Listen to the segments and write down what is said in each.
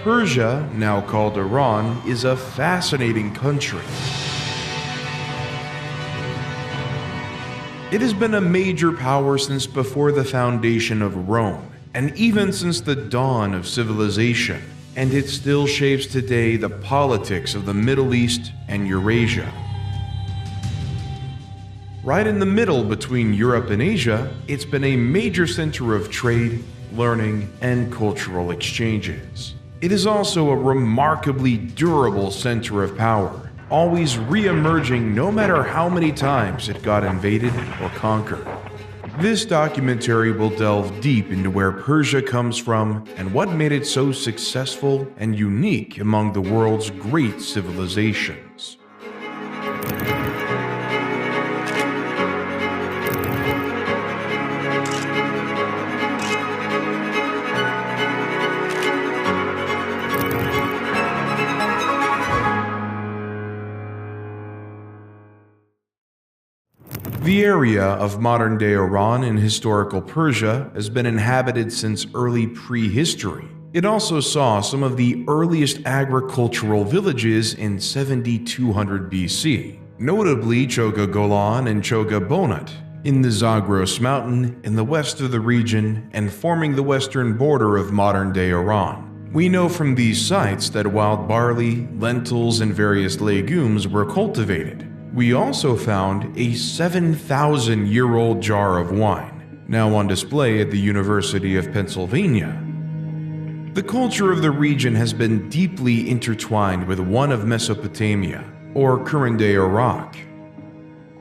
Persia, now called Iran, is a fascinating country. It has been a major power since before the foundation of Rome, and even since the dawn of civilization, and it still shapes today the politics of the Middle East and Eurasia. Right in the middle between Europe and Asia, it's been a major center of trade, learning, and cultural exchanges. It is also a remarkably durable center of power, always re-emerging no matter how many times it got invaded or conquered. This documentary will delve deep into where Persia comes from and what made it so successful and unique among the world's great civilizations. The area of modern-day Iran in historical Persia has been inhabited since early prehistory. It also saw some of the earliest agricultural villages in 7200 BC, notably Choga Golan and Choga Bonut, in the Zagros Mountain in the west of the region and forming the western border of modern-day Iran. We know from these sites that wild barley, lentils, and various legumes were cultivated. We also found a 7,000-year-old jar of wine, now on display at the University of Pennsylvania. The culture of the region has been deeply intertwined with one of Mesopotamia, or current-day Iraq.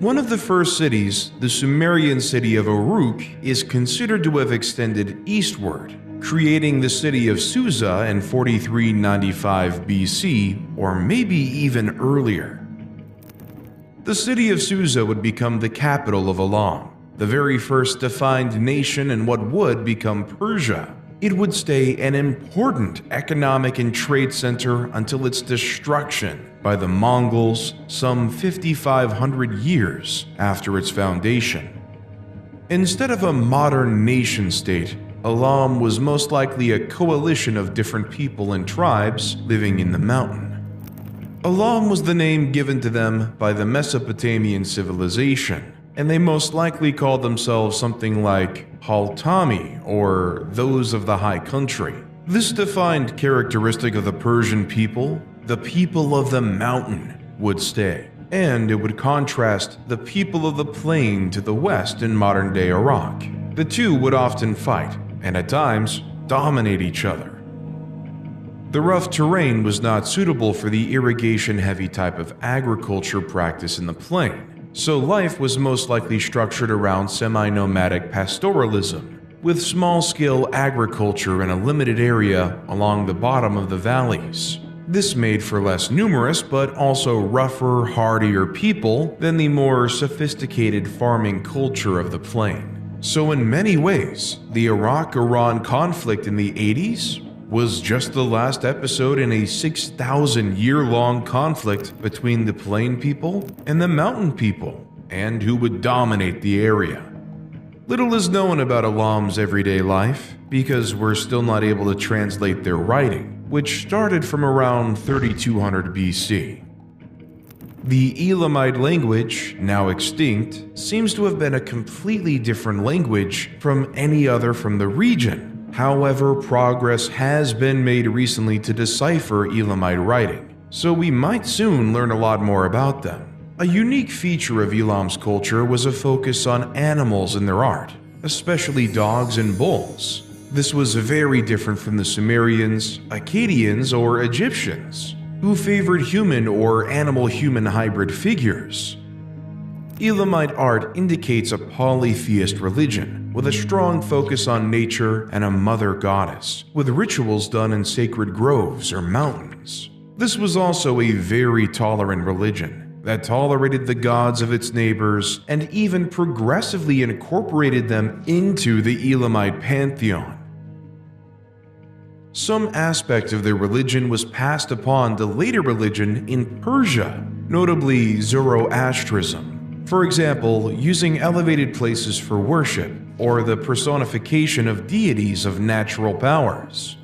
One of the first cities, the Sumerian city of Uruk, is considered to have extended eastward, creating the city of Susa in 4395 BC, or maybe even earlier. The city of Susa would become the capital of Elam, the very first defined nation in what would become Persia. It would stay an important economic and trade center until its destruction by the Mongols some 5,500 years after its foundation. Instead of a modern nation-state, Elam was most likely a coalition of different people and tribes living in the mountain. Elam was the name given to them by the Mesopotamian civilization, and they most likely called themselves something like Haltami, or those of the high country. This defined characteristic of the Persian people, the people of the mountain, would stay, and it would contrast the people of the plain to the west in modern-day Iraq. The two would often fight, and at times dominate each other. The rough terrain was not suitable for the irrigation-heavy type of agriculture practice in the plain, so life was most likely structured around semi-nomadic pastoralism, with small-scale agriculture in a limited area along the bottom of the valleys. This made for less numerous but also rougher, hardier people than the more sophisticated farming culture of the plain. So in many ways, the Iraq-Iran conflict in the 80s was just the last episode in a 6,000-year-long conflict between the plain people and the mountain people, and who would dominate the area. Little is known about Elam's everyday life, because we're still not able to translate their writing, which started from around 3200 BC. The Elamite language, now extinct, seems to have been a completely different language from any other from the region. However, progress has been made recently to decipher Elamite writing, so we might soon learn a lot more about them. A unique feature of Elam's culture was a focus on animals in their art, especially dogs and bulls. This was very different from the Sumerians, Akkadians, or Egyptians, who favored human or animal-human hybrid figures. Elamite art indicates a polytheist religion, with a strong focus on nature and a mother goddess, with rituals done in sacred groves or mountains. This was also a very tolerant religion that tolerated the gods of its neighbors and even progressively incorporated them into the Elamite pantheon. Some aspect of their religion was passed upon to later religion in Persia, notably Zoroastrianism. For example, using elevated places for worship, or the personification of deities of natural powers.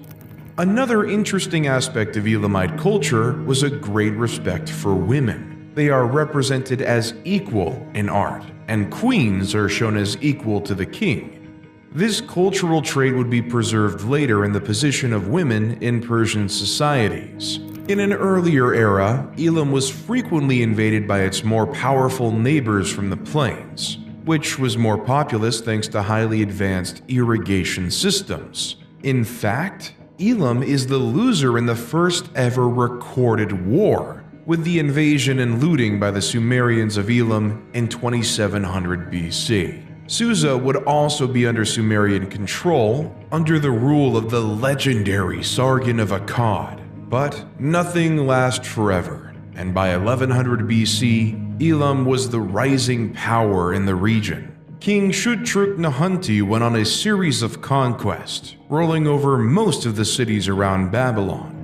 Another interesting aspect of Elamite culture was a great respect for women. They are represented as equal in art, and queens are shown as equal to the king. This cultural trait would be preserved later in the position of women in Persian societies. In an earlier era, Elam was frequently invaded by its more powerful neighbors from the plains, which was more populous thanks to highly advanced irrigation systems. In fact, Elam is the loser in the first ever recorded war, with the invasion and looting by the Sumerians of Elam in 2700 BC. Susa would also be under Sumerian control, under the rule of the legendary Sargon of Akkad. But nothing lasts forever, and by 1100 BC, Elam was the rising power in the region. King Shutruk-Nahunti went on a series of conquests, rolling over most of the cities around Babylon.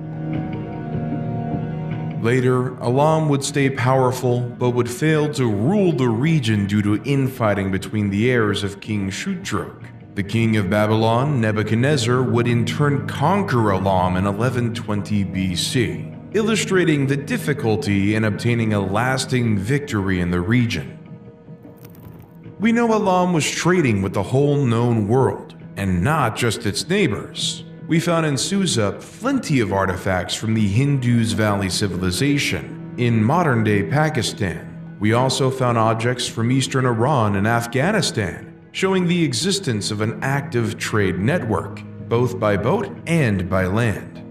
Later, Elam would stay powerful but would fail to rule the region due to infighting between the heirs of King Shutruk. The king of Babylon, Nebuchadnezzar, would in turn conquer Elam in 1120 BC, illustrating the difficulty in obtaining a lasting victory in the region. We know Elam was trading with the whole known world, and not just its neighbors. We found in Susa plenty of artifacts from the Hindus Valley civilization in modern-day Pakistan. We also found objects from eastern Iran and Afghanistan, showing the existence of an active trade network, both by boat and by land.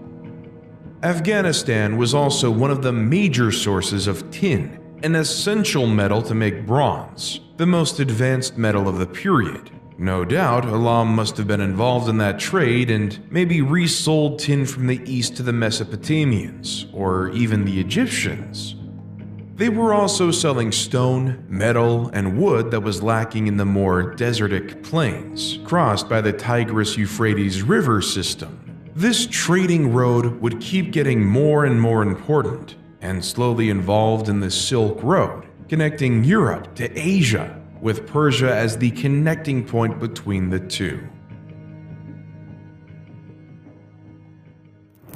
Afghanistan was also one of the major sources of tin, an essential metal to make bronze, the most advanced metal of the period. No doubt, Elam must have been involved in that trade and maybe resold tin from the east to the Mesopotamians, or even the Egyptians. They were also selling stone, metal, and wood that was lacking in the more desertic plains, crossed by the Tigris-Euphrates river system. This trading road would keep getting more and more important, and slowly involved in the Silk Road, connecting Europe to Asia, with Persia as the connecting point between the two.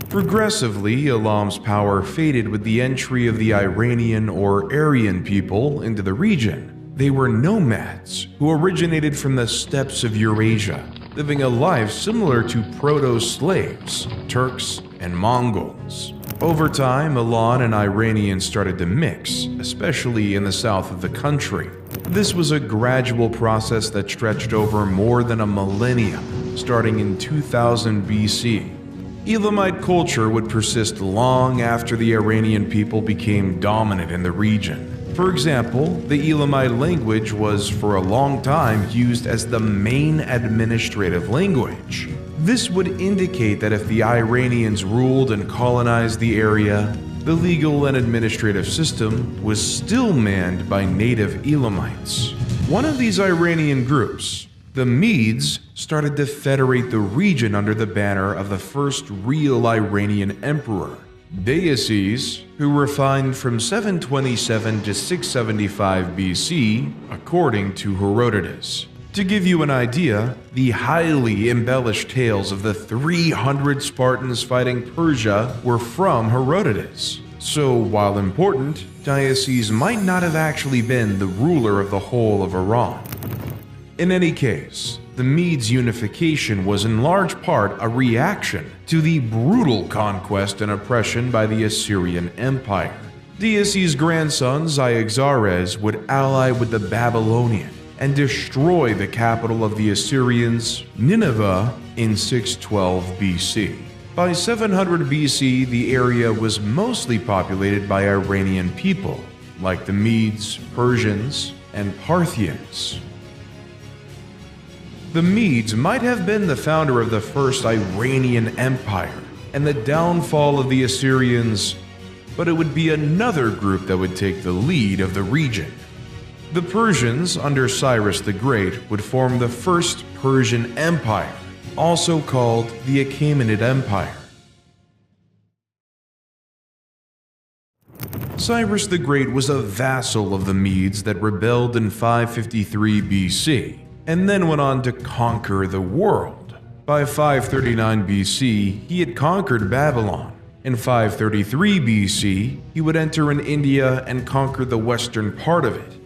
Progressively, Elam's power faded with the entry of the Iranian or Aryan people into the region. They were nomads who originated from the steppes of Eurasia, living a life similar to proto-slaves, Turks, and Mongols. Over time, Elam and Iranians started to mix, especially in the south of the country. This was a gradual process that stretched over more than a millennium, starting in 2000 BC. Elamite culture would persist long after the Iranian people became dominant in the region. For example, the Elamite language was for a long time used as the main administrative language. This would indicate that if the Iranians ruled and colonized the area, the legal and administrative system was still manned by native Elamites. One of these Iranian groups, the Medes, started to federate the region under the banner of the first real Iranian emperor, Deioces, who reigned from 727 to 675 BC, according to Herodotus. To give you an idea, the highly embellished tales of the 300 Spartans fighting Persia were from Herodotus. So, while important, Deioces might not have actually been the ruler of the whole of Iran. In any case, the Medes' unification was in large part a reaction to the brutal conquest and oppression by the Assyrian Empire. Deioces' grandson Cyaxares would ally with the Babylonian and destroy the capital of the Assyrians, Nineveh, in 612 BC. By 700 BC, the area was mostly populated by Iranian people, like the Medes, Persians, and Parthians. The Medes might have been the founder of the first Iranian Empire and the downfall of the Assyrians, but it would be another group that would take the lead of the region. The Persians, under Cyrus the Great, would form the First Persian Empire, also called the Achaemenid Empire. Cyrus the Great was a vassal of the Medes that rebelled in 553 BC, and then went on to conquer the world. By 539 BC, he had conquered Babylon. In 533 BC, he would enter in India and conquer the western part of it.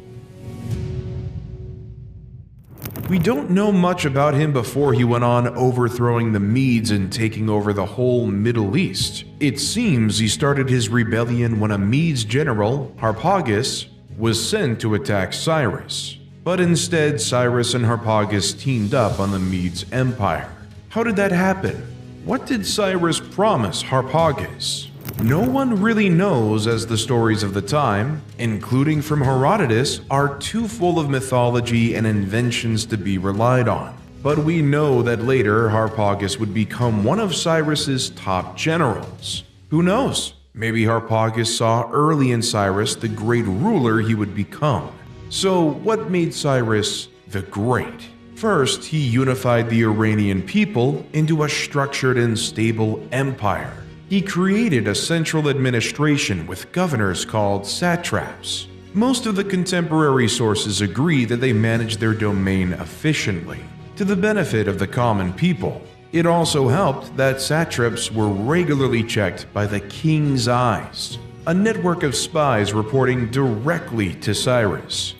We don't know much about him before he went on overthrowing the Medes and taking over the whole Middle East. It seems he started his rebellion when a Medes general, Harpagus, was sent to attack Cyrus. But instead, Cyrus and Harpagus teamed up on the Medes Empire. How did that happen? What did Cyrus promise Harpagus? No one really knows, as the stories of the time, including from Herodotus, are too full of mythology and inventions to be relied on. But we know that later Harpagus would become one of Cyrus's top generals. Who knows? Maybe Harpagus saw early in Cyrus the great ruler he would become. So what made Cyrus the Great? First, he unified the Iranian people into a structured and stable empire. He created a central administration with governors called satraps. Most of the contemporary sources agree that they managed their domain efficiently, to the benefit of the common people. It also helped that satraps were regularly checked by the king's eyes, a network of spies reporting directly to Cyrus.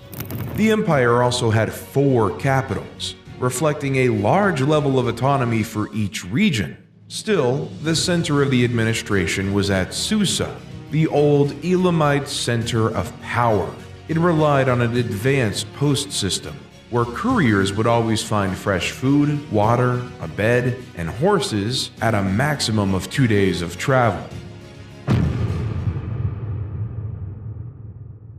The empire also had 4 capitals, reflecting a large level of autonomy for each region. Still, the center of the administration was at Susa, the old Elamite center of power. It relied on an advanced post system, where couriers would always find fresh food, water, a bed, and horses at a maximum of 2 days of travel.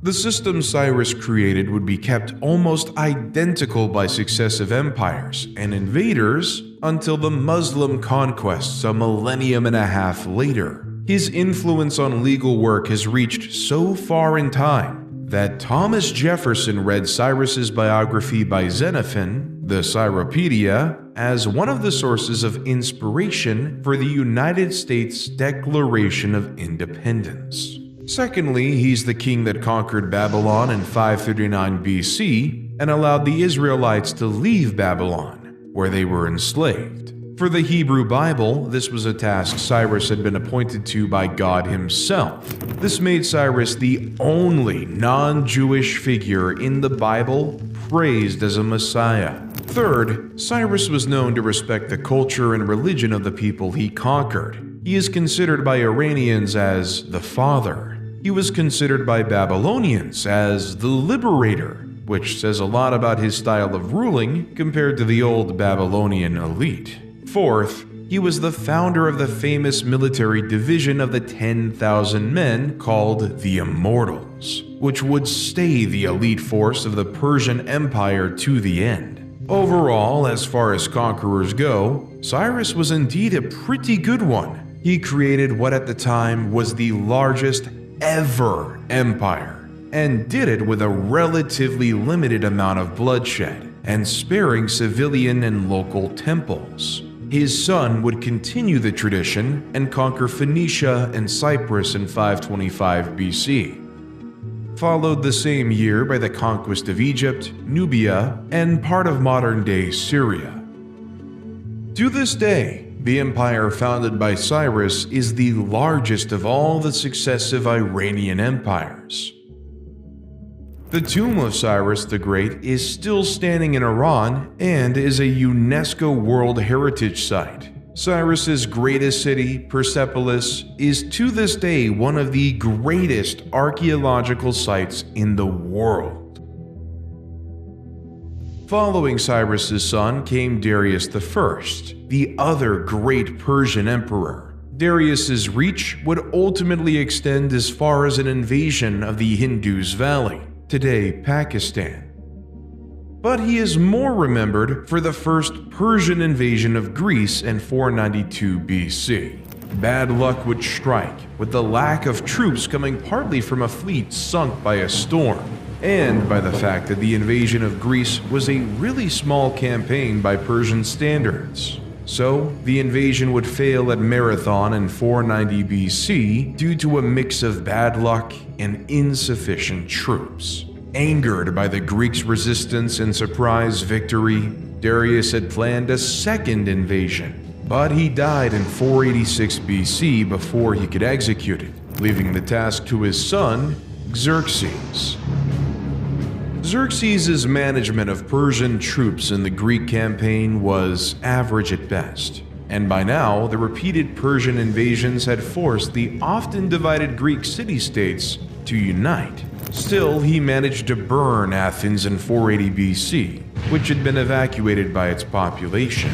The system Cyrus created would be kept almost identical by successive empires and invaders until the Muslim conquests a millennium and a half later. His influence on legal work has reached so far in time that Thomas Jefferson read Cyrus's biography by Xenophon, the Cyropedia, as one of the sources of inspiration for the United States Declaration of Independence. Secondly, he's the king that conquered Babylon in 539 BC and allowed the Israelites to leave Babylon, where they were enslaved. For the Hebrew Bible, this was a task Cyrus had been appointed to by God himself. This made Cyrus the only non-Jewish figure in the Bible praised as a Messiah. Third, Cyrus was known to respect the culture and religion of the people he conquered. He is considered by Iranians as the Father. He was considered by Babylonians as the Liberator, which says a lot about his style of ruling compared to the old Babylonian elite. Fourth, he was the founder of the famous military division of the 10,000 men called the Immortals, which would stay the elite force of the Persian Empire to the end. Overall, as far as conquerors go, Cyrus was indeed a pretty good one. He created what at the time was the largest ever empire, and did it with a relatively limited amount of bloodshed and sparing civilian and local temples. His son would continue the tradition and conquer Phoenicia and Cyprus in 525 BC. Followed the same year by the conquest of Egypt, Nubia, and part of modern-day Syria. To this day, the empire founded by Cyrus is the largest of all the successive Iranian empires. The tomb of Cyrus the Great is still standing in Iran and is a UNESCO World Heritage Site. Cyrus's greatest city, Persepolis, is to this day one of the greatest archaeological sites in the world. Following Cyrus's son came Darius I, the other great Persian emperor. Darius's reach would ultimately extend as far as an invasion of the Indus Valley, today Pakistan. But he is more remembered for the first Persian invasion of Greece in 492 BC. Bad luck would strike, with the lack of troops coming partly from a fleet sunk by a storm, and by the fact that the invasion of Greece was a really small campaign by Persian standards. So, the invasion would fail at Marathon in 490 BC due to a mix of bad luck and insufficient troops. Angered by the Greeks' resistance and surprise victory, Darius had planned a second invasion, but he died in 486 BC before he could execute it, leaving the task to his son, Xerxes. Xerxes' management of Persian troops in the Greek campaign was average at best, and by now the repeated Persian invasions had forced the often divided Greek city-states to unite. Still, he managed to burn Athens in 480 BC, which had been evacuated by its population.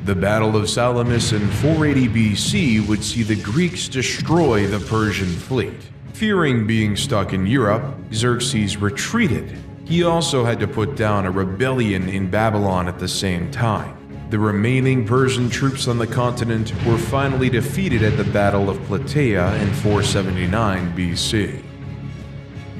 The Battle of Salamis in 480 BC would see the Greeks destroy the Persian fleet. Fearing being stuck in Europe, Xerxes retreated. He also had to put down a rebellion in Babylon at the same time. The remaining Persian troops on the continent were finally defeated at the Battle of Plataea in 479 BC.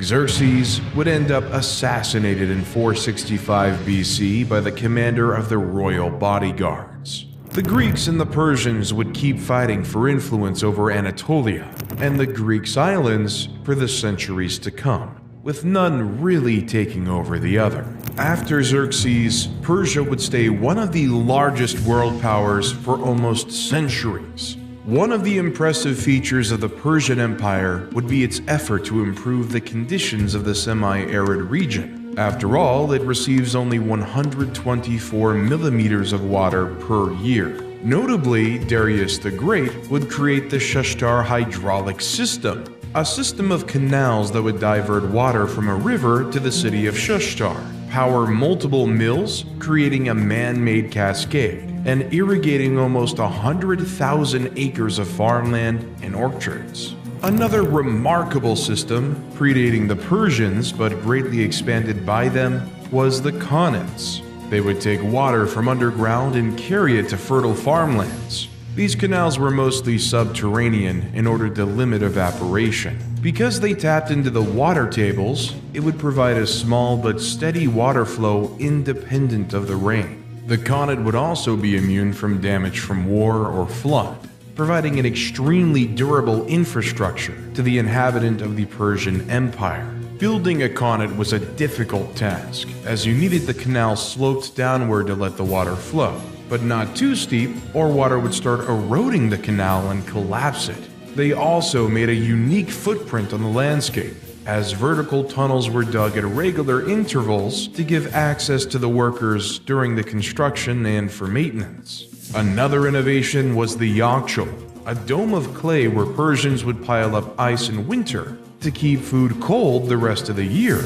Xerxes would end up assassinated in 465 BC by the commander of the royal bodyguards. The Greeks and the Persians would keep fighting for influence over Anatolia and the Greek islands for the centuries to come, with none really taking over the other. After Xerxes, Persia would stay one of the largest world powers for almost centuries. One of the impressive features of the Persian Empire would be its effort to improve the conditions of the semi-arid region. After all, it receives only 124 millimeters of water per year. Notably, Darius the Great would create the Shashtar hydraulic system, a system of canals that would divert water from a river to the city of Shashtar, power multiple mills, creating a man-made cascade, and irrigating almost 100,000 acres of farmland and orchards. Another remarkable system, predating the Persians but greatly expanded by them, was the qanats. They would take water from underground and carry it to fertile farmlands. These canals were mostly subterranean in order to limit evaporation. Because they tapped into the water tables, it would provide a small but steady water flow independent of the rain. The qanat would also be immune from damage from war or flood, providing an extremely durable infrastructure to the inhabitant of the Persian Empire. Building a qanat was a difficult task, as you needed the canal sloped downward to let the water flow, but not too steep or water would start eroding the canal and collapse it. They also made a unique footprint on the landscape, as vertical tunnels were dug at regular intervals to give access to the workers during the construction and for maintenance. Another innovation was the yakshul, a dome of clay where Persians would pile up ice in winter to keep food cold the rest of the year.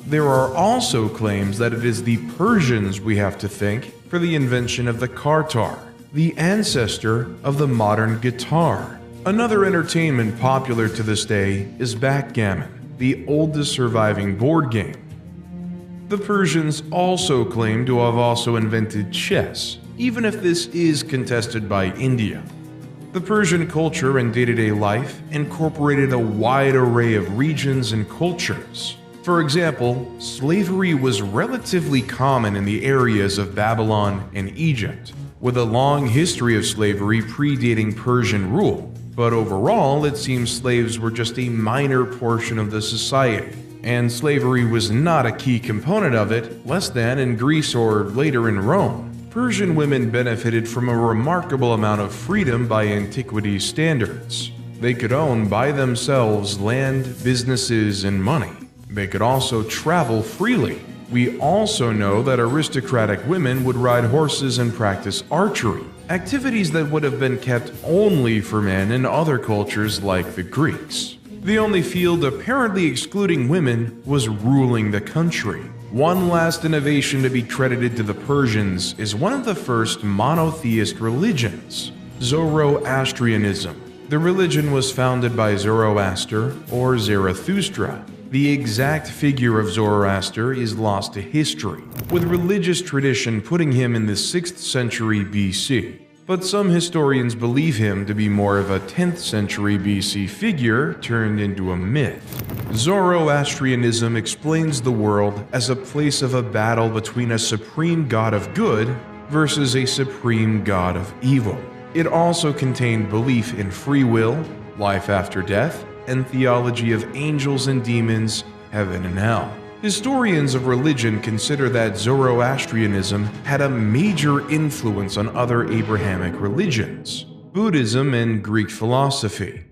There are also claims that it is the Persians we have to thank for the invention of the kartar, the ancestor of the modern guitar. Another entertainment popular to this day is backgammon, the oldest surviving board game. The Persians also claim to have also invented chess, even if this is contested by India. The Persian culture and day-to-day life incorporated a wide array of regions and cultures. For example, slavery was relatively common in the areas of Babylon and Egypt, with a long history of slavery predating Persian rule. But overall, it seems slaves were just a minor portion of the society, and slavery was not a key component of it, less than in Greece or later in Rome. Persian women benefited from a remarkable amount of freedom by antiquity's standards. They could own by themselves land, businesses, and money. They could also travel freely. We also know that aristocratic women would ride horses and practice archery, activities that would have been kept only for men in other cultures like the Greeks. The only field apparently excluding women was ruling the country. One last innovation to be credited to the Persians is one of the first monotheist religions, Zoroastrianism. The religion was founded by Zoroaster or Zarathustra. The exact figure of Zoroaster is lost to history, with religious tradition putting him in the 6th century BC. But some historians believe him to be more of a 10th century BC figure turned into a myth. Zoroastrianism explains the world as a place of a battle between a supreme god of good versus a supreme god of evil. It also contained belief in free will, life after death, and theology of angels and demons, heaven and hell. Historians of religion consider that Zoroastrianism had a major influence on other Abrahamic religions, Buddhism and Greek philosophy.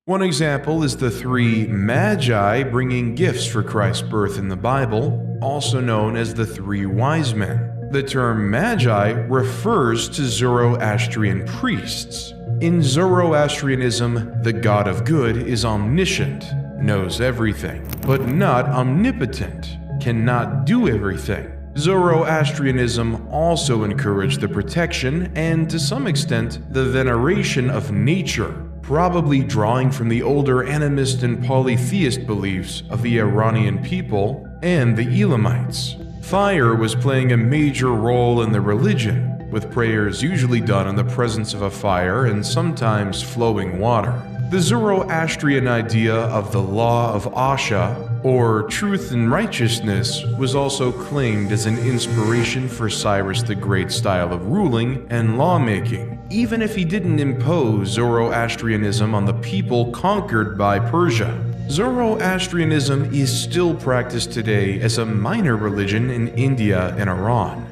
One example is the three magi bringing gifts for Christ's birth in the Bible, also known as the three wise men. The term magi refers to Zoroastrian priests. In Zoroastrianism, the God of good is omniscient, knows everything, but not omnipotent, cannot do everything. Zoroastrianism also encouraged the protection and, to some extent, the veneration of nature, probably drawing from the older animist and polytheist beliefs of the Iranian people and the Elamites. Fire was playing a major role in the religion, with prayers usually done in the presence of a fire and sometimes flowing water. The Zoroastrian idea of the law of Asha, or truth and righteousness, was also claimed as an inspiration for Cyrus the Great's style of ruling and lawmaking, even if he didn't impose Zoroastrianism on the people conquered by Persia. Zoroastrianism is still practiced today as a minor religion in India and Iran.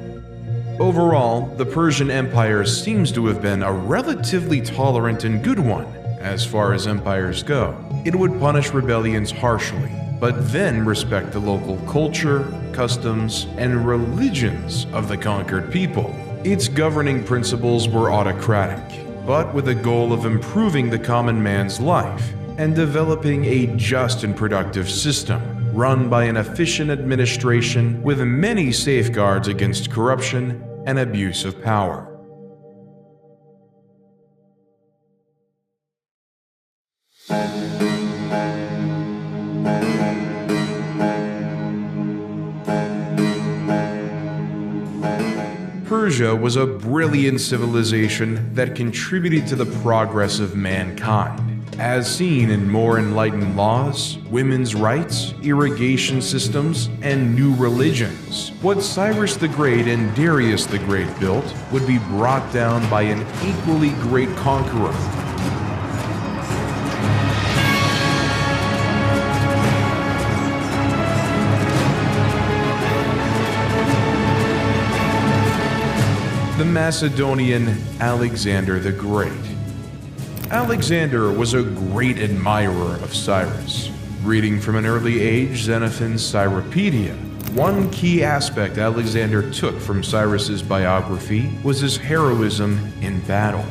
Overall, the Persian Empire seems to have been a relatively tolerant and good one, as far as empires go. It would punish rebellions harshly, but then respect the local culture, customs, and religions of the conquered people. Its governing principles were autocratic, but with a goal of improving the common man's life and developing a just and productive system, run by an efficient administration with many safeguards against corruption and abuse of power. Persia was a brilliant civilization that contributed to the progress of mankind, as seen in more enlightened laws, women's rights, irrigation systems, and new religions. What Cyrus the Great and Darius the Great built would be brought down by an equally great conqueror. The Macedonian Alexander the Great. Alexander was a great admirer of Cyrus. Reading from an early age Xenophon's Cyropedia, one key aspect Alexander took from Cyrus's biography was his heroism in battle.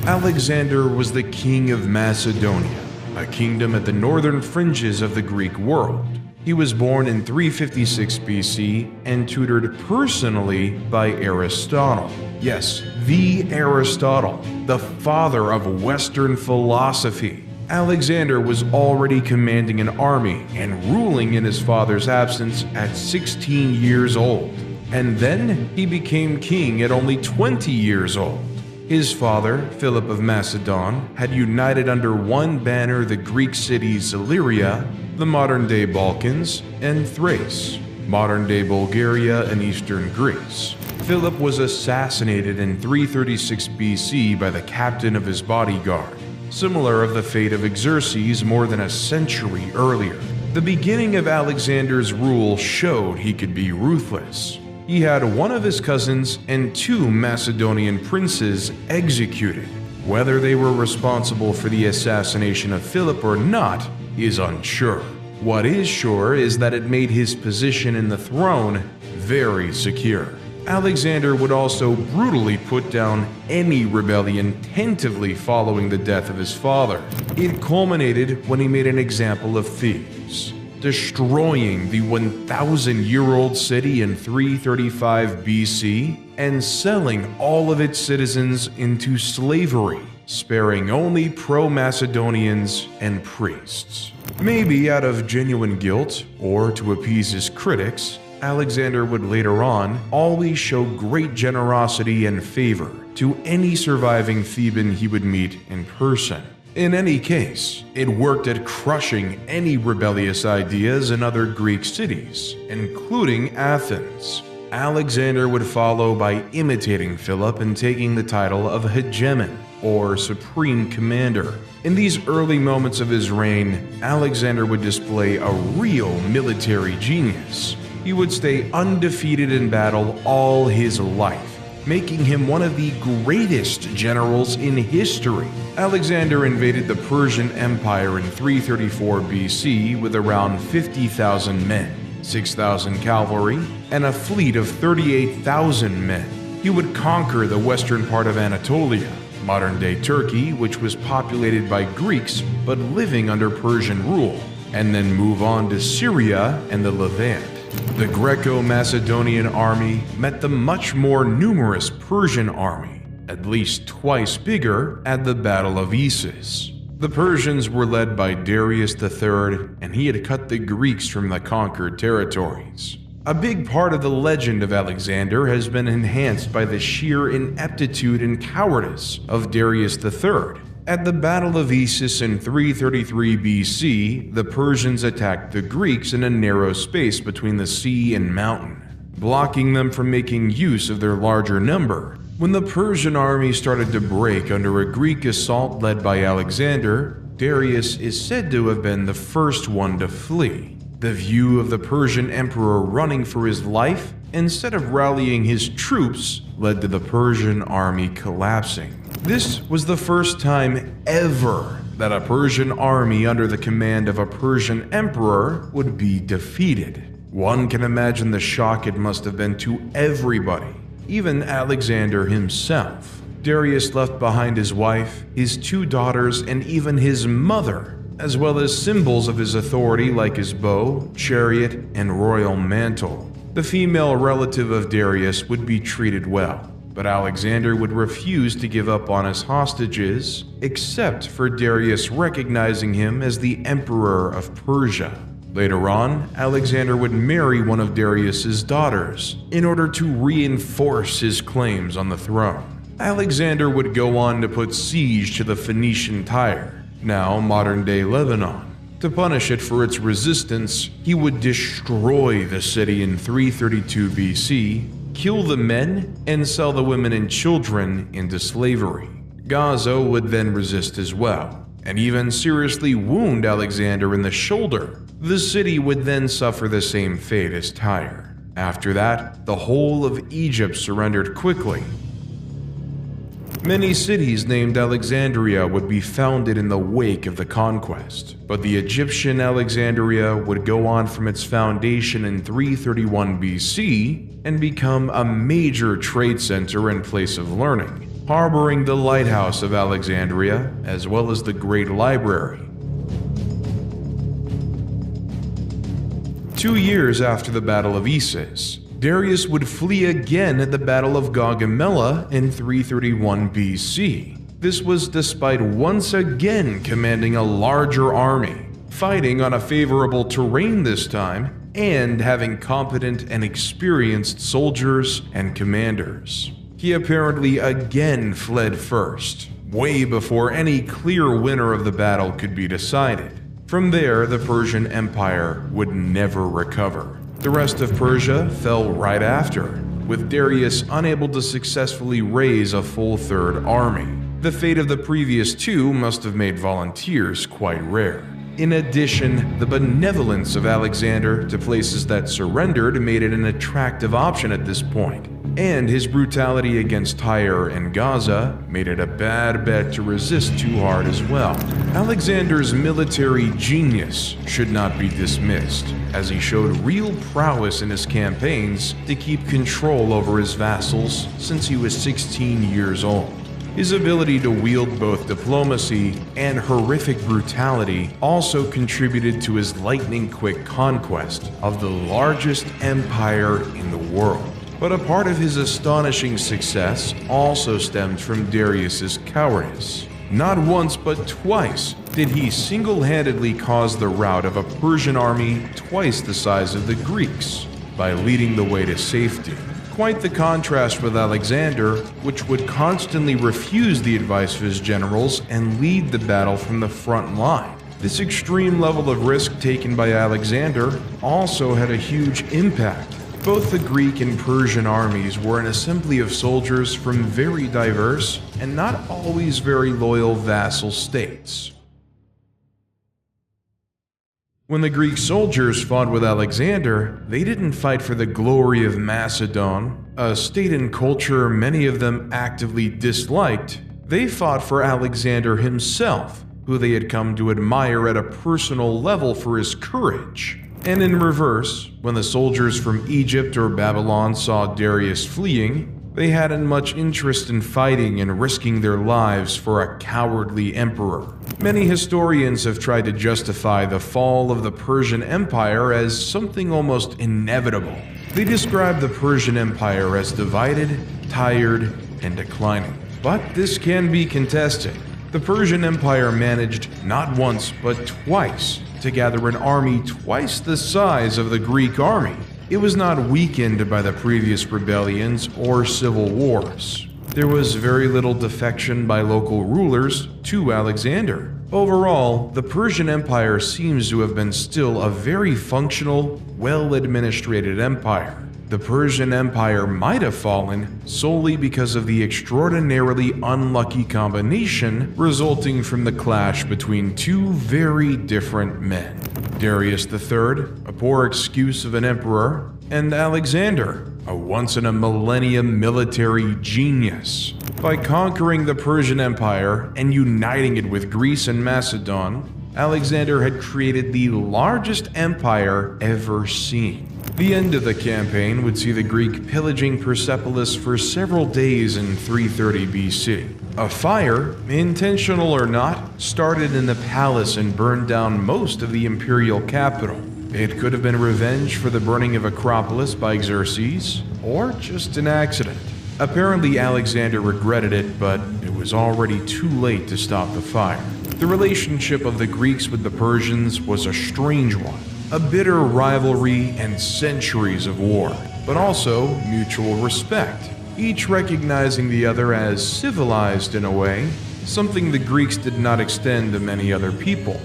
Alexander was the king of Macedonia, a kingdom at the northern fringes of the Greek world. He was born in 356 BC and tutored personally by Aristotle. Yes, the Aristotle, the father of Western philosophy. Alexander was already commanding an army and ruling in his father's absence at 16 years old. And then he became king at only 20 years old. His father, Philip of Macedon, had united under one banner the Greek cities Illyria, the modern-day Balkans, and Thrace, modern-day Bulgaria and eastern Greece. Philip was assassinated in 336 BC by the captain of his bodyguard, similar of the fate of Xerxes more than a century earlier. The beginning of Alexander's rule showed he could be ruthless. He had one of his cousins and two Macedonian princes executed. Whether they were responsible for the assassination of Philip or not is unsure. What is sure is that it made his position in the throne very secure. Alexander would also brutally put down any rebellion tentatively following the death of his father. It culminated when he made an example of Thebes, destroying the 1,000-year-old city in 335 BC and selling all of its citizens into slavery, sparing only pro-Macedonians and priests. Maybe out of genuine guilt or to appease his critics, Alexander would later on always show great generosity and favor to any surviving Theban he would meet in person. In any case, it worked at crushing any rebellious ideas in other Greek cities, including Athens. Alexander would follow by imitating Philip and taking the title of hegemon, or supreme commander. In these early moments of his reign, Alexander would display a real military genius. He would stay undefeated in battle all his life, making him one of the greatest generals in history. Alexander invaded the Persian Empire in 334 BC with around 50,000 men, 6,000 cavalry, and a fleet of 38,000 men. He would conquer the western part of Anatolia, modern-day Turkey, which was populated by Greeks but living under Persian rule, and then move on to Syria and the Levant. The Greco-Macedonian army met the much more numerous Persian army, at least twice bigger, at the Battle of Issus. The Persians were led by Darius III, and he had cut the Greeks from the conquered territories. A big part of the legend of Alexander has been enhanced by the sheer ineptitude and cowardice of Darius III. At the Battle of Issus in 333 BC, the Persians attacked the Greeks in a narrow space between the sea and mountain, blocking them from making use of their larger number. When the Persian army started to break under a Greek assault led by Alexander, Darius is said to have been the first one to flee. The view of the Persian emperor running for his life, instead of rallying his troops, led to the Persian army collapsing. This was the first time ever that a Persian army under the command of a Persian emperor would be defeated. One can imagine the shock it must have been to everybody, even Alexander himself. Darius left behind his wife, his 2 daughters, and even his mother, as well as symbols of his authority like his bow, chariot, and royal mantle. The female relative of Darius would be treated well, but Alexander would refuse to give up on his hostages, except for Darius recognizing him as the Emperor of Persia. Later on, Alexander would marry one of Darius's daughters in order to reinforce his claims on the throne. Alexander would go on to put siege to the Phoenician Tyre, now modern-day Lebanon. To punish it for its resistance, he would destroy the city in 332 BC, kill the men, and sell the women and children into slavery. Gaza would then resist as well, and even seriously wound Alexander in the shoulder. The city would then suffer the same fate as Tyre. After that, the whole of Egypt surrendered quickly. Many cities named Alexandria would be founded in the wake of the conquest, but the Egyptian Alexandria would go on from its foundation in 331 BC and become a major trade center and place of learning, harboring the lighthouse of Alexandria as well as the Great Library. 2 years after the Battle of Issus, Darius would flee again at the Battle of Gaugamela in 331 BC. This was despite once again commanding a larger army, fighting on a favorable terrain this time, and having competent and experienced soldiers and commanders. He apparently again fled first, way before any clear winner of the battle could be decided. From there, the Persian Empire would never recover. The rest of Persia fell right after, with Darius unable to successfully raise a full third army. The fate of the previous 2 must have made volunteers quite rare. In addition, the benevolence of Alexander to places that surrendered made it an attractive option at this point, and his brutality against Tyre and Gaza made it a bad bet to resist too hard as well. Alexander's military genius should not be dismissed, as he showed real prowess in his campaigns to keep control over his vassals since he was 16 years old. His ability to wield both diplomacy and horrific brutality also contributed to his lightning-quick conquest of the largest empire in the world. But a part of his astonishing success also stemmed from Darius's cowardice. Not once but twice did he single-handedly cause the rout of a Persian army twice the size of the Greeks by leading the way to safety. Quite the contrast with Alexander, which would constantly refuse the advice of his generals and lead the battle from the front line. This extreme level of risk taken by Alexander also had a huge impact Both the Greek and Persian armies were an assembly of soldiers from very diverse and not always very loyal vassal states. When the Greek soldiers fought with Alexander, they didn't fight for the glory of Macedon, a state and culture many of them actively disliked. They fought for Alexander himself, who they had come to admire at a personal level for his courage. And in reverse, when the soldiers from Egypt or Babylon saw Darius fleeing, they hadn't much interest in fighting and risking their lives for a cowardly emperor. Many historians have tried to justify the fall of the Persian Empire as something almost inevitable. They describe the Persian Empire as divided, tired, and declining. But this can be contested. The Persian Empire managed not once but twice to gather an army twice the size of the Greek army. It was not weakened by the previous rebellions or civil wars. There was very little defection by local rulers to Alexander. Overall, the Persian Empire seems to have been still a very functional, well-administrated empire. The Persian Empire might have fallen solely because of the extraordinarily unlucky combination resulting from the clash between two very different men. Darius III, a poor excuse of an emperor, and Alexander, a once-in-a-millennium military genius. By conquering the Persian Empire and uniting it with Greece and Macedon, Alexander had created the largest empire ever seen. The end of the campaign would see the Greek pillaging Persepolis for several days in 330 BC. A fire, intentional or not, started in the palace and burned down most of the imperial capital. It could have been revenge for the burning of Acropolis by Xerxes, or just an accident. Apparently Alexander regretted it, but it was already too late to stop the fire. The relationship of the Greeks with the Persians was a strange one. A bitter rivalry and centuries of war, but also mutual respect, each recognizing the other as civilized in a way, something the Greeks did not extend to many other people.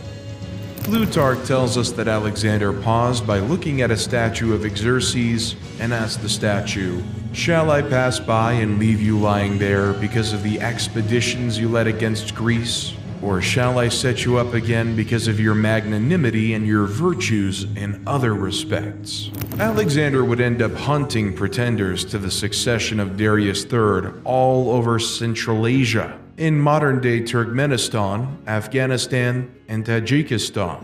Plutarch tells us that Alexander paused by looking at a statue of Xerxes and asked the statue, "Shall I pass by and leave you lying there because of the expeditions you led against Greece? Or shall I set you up again because of your magnanimity and your virtues in other respects?" Alexander would end up hunting pretenders to the succession of Darius III all over Central Asia, in modern-day Turkmenistan, Afghanistan, and Tajikistan.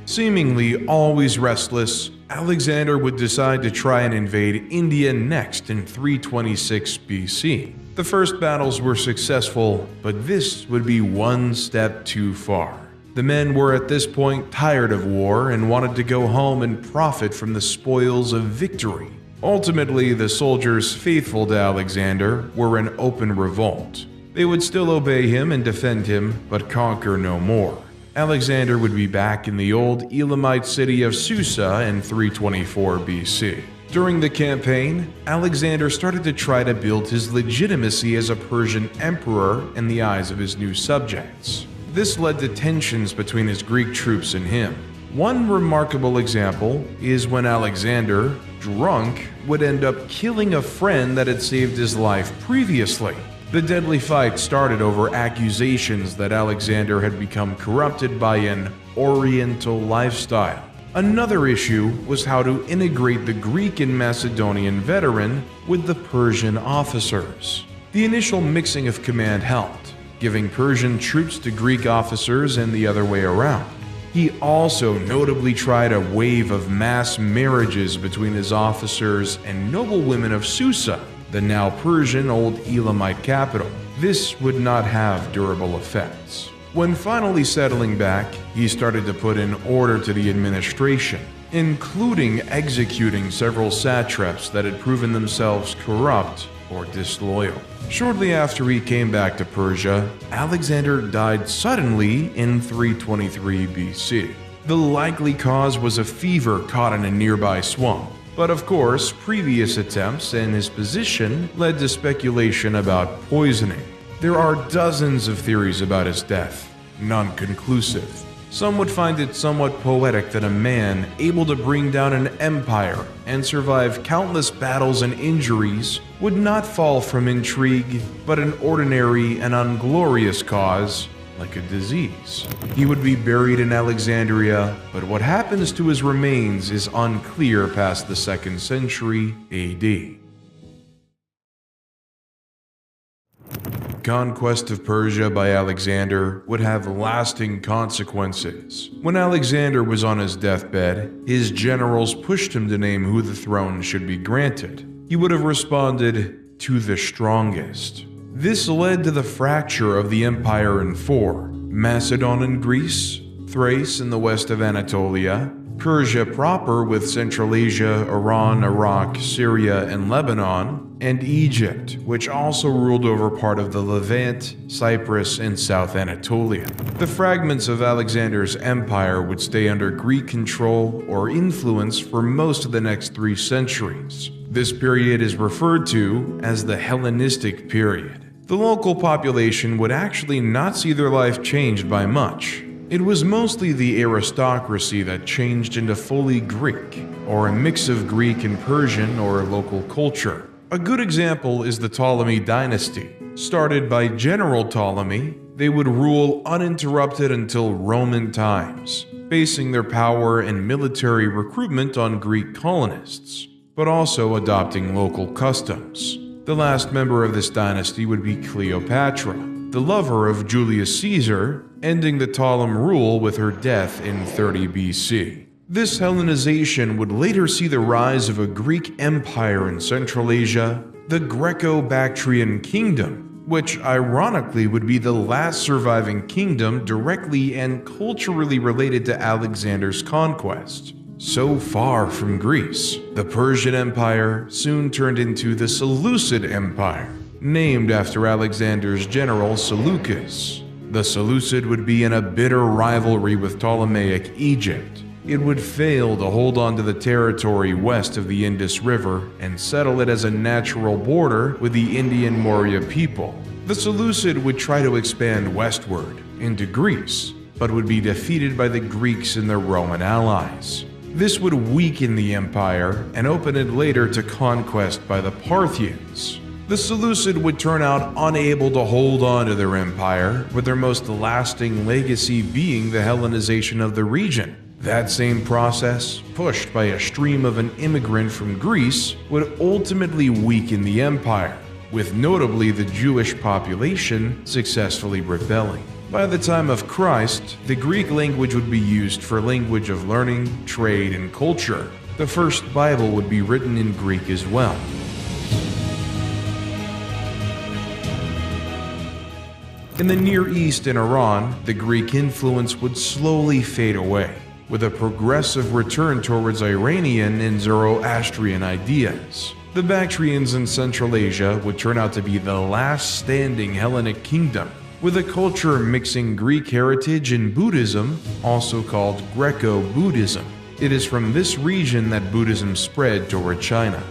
Seemingly always restless, Alexander would decide to try and invade India next in 326 BC. The first battles were successful, but this would be one step too far. The men were at this point tired of war and wanted to go home and profit from the spoils of victory. Ultimately, the soldiers faithful to Alexander were in open revolt. They would still obey him and defend him, but conquer no more. Alexander would be back in the old Elamite city of Susa in 324 BC. During the campaign, Alexander started to try to build his legitimacy as a Persian emperor in the eyes of his new subjects. This led to tensions between his Greek troops and him. One remarkable example is when Alexander, drunk, would end up killing a friend that had saved his life previously. The deadly fight started over accusations that Alexander had become corrupted by an Oriental lifestyle. Another issue was how to integrate the Greek and Macedonian veteran with the Persian officers. The initial mixing of command helped, giving Persian troops to Greek officers and the other way around. He also notably tried a wave of mass marriages between his officers and noblewomen of Susa, the now Persian Old Elamite capital. This would not have durable effects. When finally settling back, he started to put in order to the administration, including executing several satraps that had proven themselves corrupt or disloyal. Shortly after he came back to Persia, Alexander died suddenly in 323 BC. The likely cause was a fever caught in a nearby swamp. But of course, previous attempts and his position led to speculation about poisoning. There are dozens of theories about his death, none conclusive. Some would find it somewhat poetic that a man able to bring down an empire and survive countless battles and injuries would not fall from intrigue, but an ordinary and unglorious cause, like a disease. He would be buried in Alexandria, but what happens to his remains is unclear past the 2nd century AD. Conquest of Persia by Alexander would have lasting consequences. When Alexander was on his deathbed, his generals pushed him to name who the throne should be granted. He would have responded, "To the strongest." This led to the fracture of the empire in 4: Macedon and Greece, Thrace in the west of Anatolia, Persia proper with Central Asia, Iran, Iraq, Syria, and Lebanon, and Egypt, which also ruled over part of the Levant, Cyprus, and South Anatolia. The fragments of Alexander's empire would stay under Greek control or influence for most of the next 3 centuries. This period is referred to as the Hellenistic period. The local population would actually not see their life changed by much. It was mostly the aristocracy that changed into fully Greek, or a mix of Greek and Persian or local culture. A good example is the Ptolemy dynasty. Started by General Ptolemy, they would rule uninterrupted until Roman times, basing their power and military recruitment on Greek colonists, but also adopting local customs. The last member of this dynasty would be Cleopatra, the lover of Julius Caesar, ending the Ptolemy rule with her death in 30 BC. This Hellenization would later see the rise of a Greek empire in Central Asia, the Greco-Bactrian Kingdom, which ironically would be the last surviving kingdom directly and culturally related to Alexander's conquest. So far from Greece, the Persian Empire soon turned into the Seleucid Empire, named after Alexander's general Seleucus. The Seleucid would be in a bitter rivalry with Ptolemaic Egypt. It would fail to hold on to the territory west of the Indus River and settle it as a natural border with the Indian Maurya people. The Seleucid would try to expand westward into Greece, but would be defeated by the Greeks and their Roman allies. This would weaken the empire and open it later to conquest by the Parthians. The Seleucid would turn out unable to hold on to their empire, with their most lasting legacy being the Hellenization of the region. That same process, pushed by a stream of an immigrant from Greece, would ultimately weaken the empire, with notably the Jewish population successfully rebelling. By the time of Christ, the Greek language would be used for language of learning, trade, and culture. The first Bible would be written in Greek as well. In the Near East and Iran, the Greek influence would slowly fade away, with a progressive return towards Iranian and Zoroastrian ideas. The Bactrians in Central Asia would turn out to be the last standing Hellenic kingdom, with a culture mixing Greek heritage and Buddhism, also called Greco-Buddhism. It is from this region that Buddhism spread toward China.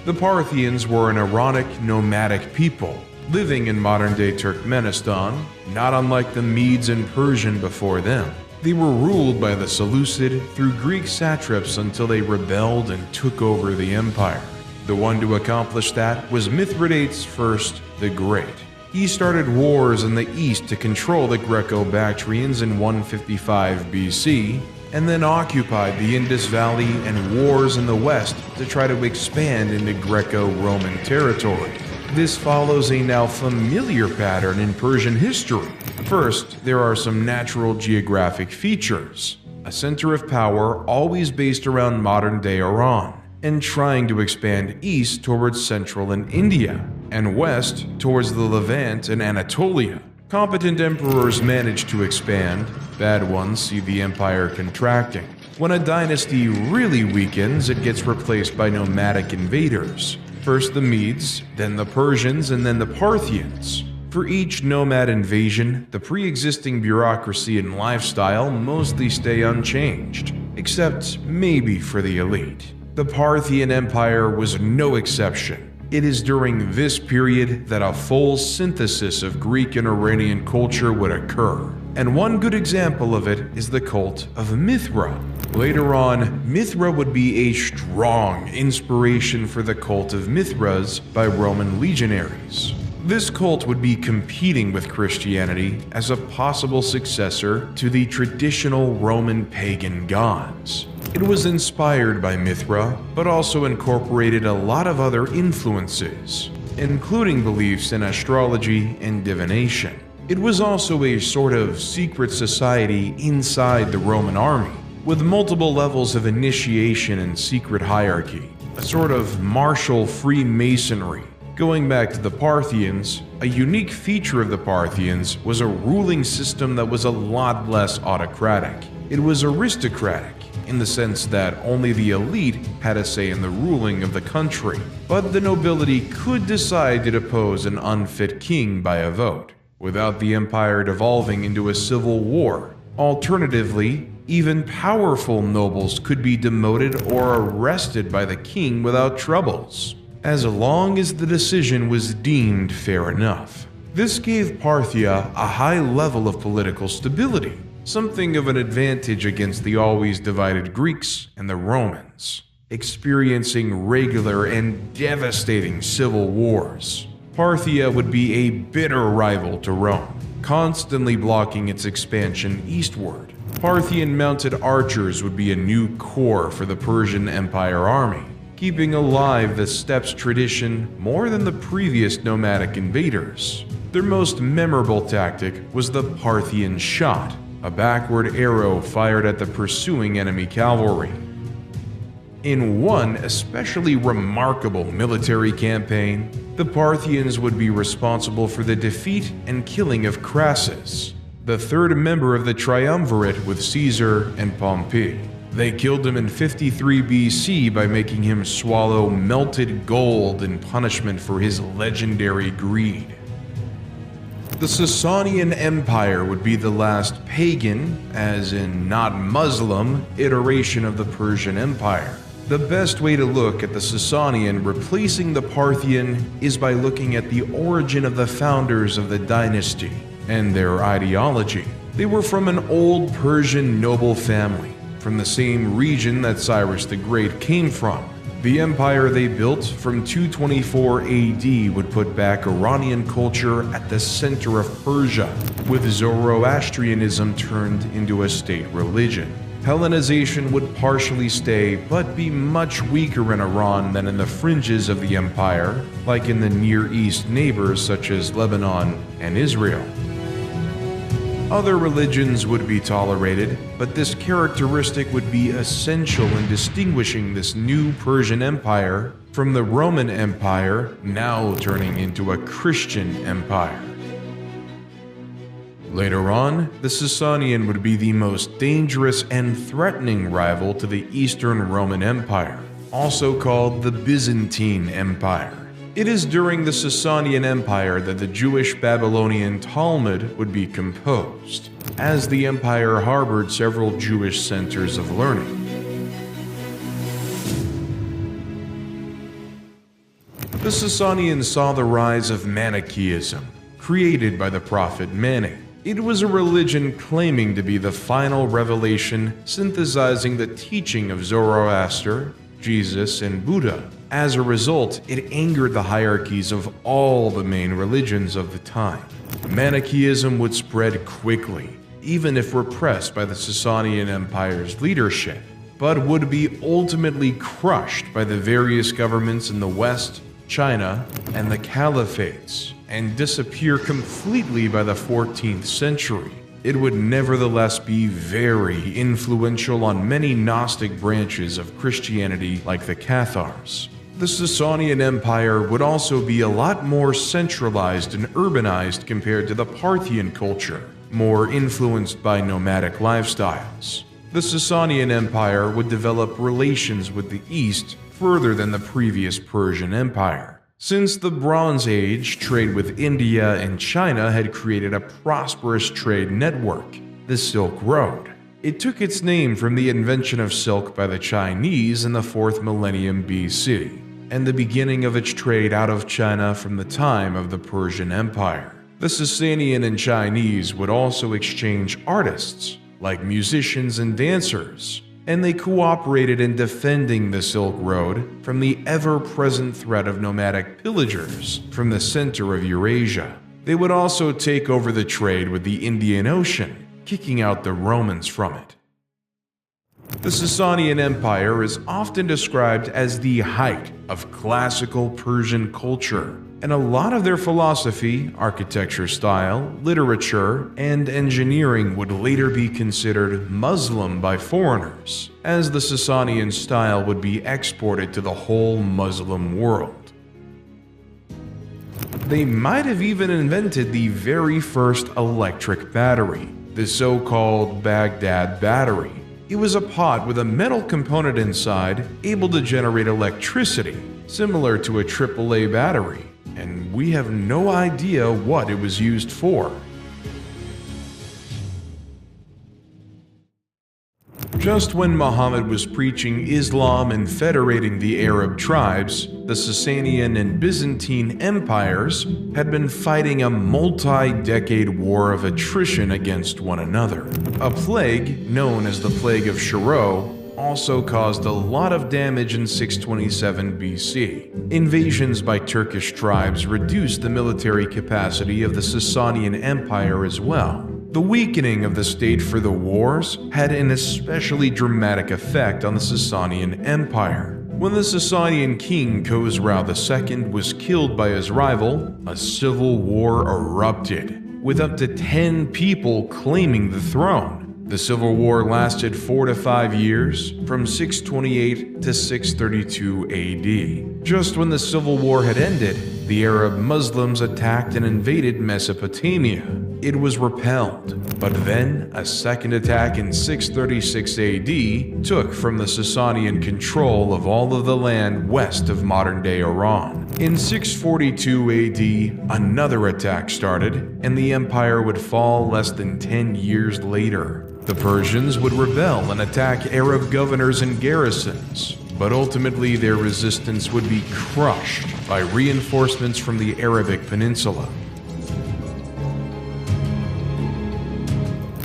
The Parthians were an Iranic nomadic people, living in modern-day Turkmenistan, not unlike the Medes and Persian before them. They were ruled by the Seleucid through Greek satraps until they rebelled and took over the empire. The one to accomplish that was Mithridates I the Great. He started wars in the east to control the Greco-Bactrians in 155 BC, and then occupied the Indus Valley and wars in the west to try to expand into Greco-Roman territory. This follows a now familiar pattern in Persian history. First, there are some natural geographic features. A center of power always based around modern-day Iran, and trying to expand east towards Central and India, and west towards the Levant and Anatolia. Competent emperors manage to expand, bad ones see the empire contracting. When a dynasty really weakens, it gets replaced by nomadic invaders. First the Medes, then the Persians, and then the Parthians. For each nomad invasion, the pre-existing bureaucracy and lifestyle mostly stay unchanged, except maybe for the elite. The Parthian Empire was no exception. It is during this period that a full synthesis of Greek and Iranian culture would occur, And one good example of it is the cult of Mithra. Later on, Mithra would be a strong inspiration for the cult of Mithras by Roman legionaries. This cult would be competing with Christianity as a possible successor to the traditional Roman pagan gods. It was inspired by Mithra, but also incorporated a lot of other influences, including beliefs in astrology and divination. It was also a sort of secret society inside the Roman army, with multiple levels of initiation and secret hierarchy, a sort of martial Freemasonry. Going back to the Parthians, a unique feature of the Parthians was a ruling system that was a lot less autocratic. It was aristocratic, in the sense that only the elite had a say in the ruling of the country, but the nobility could decide to depose an unfit king by a vote, without the empire devolving into a civil war. Alternatively, even powerful nobles could be demoted or arrested by the king without troubles, as long as the decision was deemed fair enough. This gave Parthia a high level of political stability, something of an advantage against the always divided Greeks and the Romans, experiencing regular and devastating civil wars. Parthia would be a bitter rival to Rome, constantly blocking its expansion eastward. Parthian mounted archers would be a new core for the Persian Empire army, keeping alive the steppes tradition more than the previous nomadic invaders. Their most memorable tactic was the Parthian shot, a backward arrow fired at the pursuing enemy cavalry. In one especially remarkable military campaign, the Parthians would be responsible for the defeat and killing of Crassus, the third member of the triumvirate with Caesar and Pompey. They killed him in 53 BC by making him swallow melted gold in punishment for his legendary greed. The Sasanian Empire would be the last pagan, as in not Muslim, iteration of the Persian Empire. The best way to look at the Sasanian replacing the Parthian is by looking at the origin of the founders of the dynasty and their ideology. They were from an old Persian noble family, from the same region that Cyrus the Great came from. The empire they built from 224 AD would put back Iranian culture at the center of Persia, with Zoroastrianism turned into a state religion. Hellenization would partially stay, but be much weaker in Iran than in the fringes of the empire, like in the Near East neighbors such as Lebanon and Israel. Other religions would be tolerated, but this characteristic would be essential in distinguishing this new Persian Empire from the Roman Empire, now turning into a Christian empire. Later on, the Sasanian would be the most dangerous and threatening rival to the Eastern Roman Empire, also called the Byzantine Empire. It is during the Sasanian Empire that the Jewish Babylonian Talmud would be composed, as the empire harbored several Jewish centers of learning. The Sasanians saw the rise of Manichaeism, created by the prophet Mani. It was a religion claiming to be the final revelation, synthesizing the teaching of Zoroaster, Jesus, and Buddha. As a result, it angered the hierarchies of all the main religions of the time. Manichaeism would spread quickly, even if repressed by the Sasanian Empire's leadership, but would be ultimately crushed by the various governments in the West, China, and the Caliphates, and disappear completely by the 14th century. It would nevertheless be very influential on many Gnostic branches of Christianity like the Cathars. The Sasanian Empire would also be a lot more centralized and urbanized compared to the Parthian culture, more influenced by nomadic lifestyles. The Sasanian Empire would develop relations with the East further than the previous Persian Empire. Since the Bronze Age, trade with India and China had created a prosperous trade network, the Silk Road. It took its name from the invention of silk by the Chinese in the 4th millennium BC, and the beginning of its trade out of China from the time of the Persian Empire. The Sasanian and Chinese would also exchange artists, like musicians and dancers, and they cooperated in defending the Silk Road from the ever-present threat of nomadic pillagers from the center of Eurasia. They would also take over the trade with the Indian Ocean, kicking out the Romans from it. The Sasanian Empire is often described as the height of classical Persian culture, and a lot of their philosophy, architecture style, literature, and engineering would later be considered Muslim by foreigners, as the Sasanian style would be exported to the whole Muslim world. They might have even invented the very first electric battery, the so-called Baghdad battery. It was a pot with a metal component inside able to generate electricity, similar to a AAA battery, and we have no idea what it was used for. Just when Muhammad was preaching Islam and federating the Arab tribes, the Sasanian and Byzantine empires had been fighting a multi-decade war of attrition against one another. A plague, known as the Plague of Shiro, also caused a lot of damage in 627 BC. Invasions by Turkish tribes reduced the military capacity of the Sasanian Empire as well. The weakening of the state for the wars had an especially dramatic effect on the Sasanian Empire. When the Sasanian king Khosrau II was killed by his rival, a civil war erupted, with up to 10 people claiming the throne. The civil war lasted 4 to 5 years, from 628 to 632 AD. Just when the civil war had ended, the Arab Muslims attacked and invaded Mesopotamia. It was repelled, but then a second attack in 636 AD took from the Sasanian control of all of the land west of modern-day Iran. In 642 AD, another attack started, and the empire would fall less than 10 years later. The Persians would rebel and attack Arab governors and garrisons, but ultimately their resistance would be crushed by reinforcements from the Arabic Peninsula.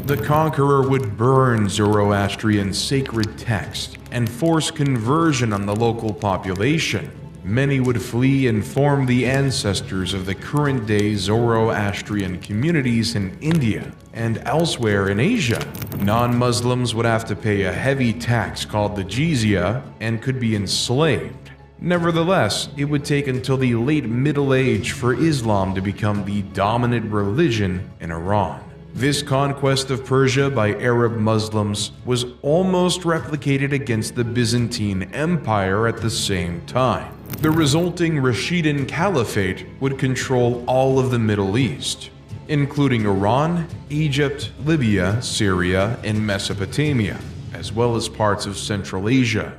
The conqueror would burn Zoroastrian sacred texts and force conversion on the local population. Many would flee and form the ancestors of the current-day Zoroastrian communities in India and elsewhere in Asia. Non-Muslims would have to pay a heavy tax called the jizya and could be enslaved. Nevertheless, it would take until the late Middle Age for Islam to become the dominant religion in Iran. This conquest of Persia by Arab Muslims was almost replicated against the Byzantine Empire at the same time. The resulting Rashidun Caliphate would control all of the Middle East, including Iran, Egypt, Libya, Syria, and Mesopotamia, as well as parts of Central Asia.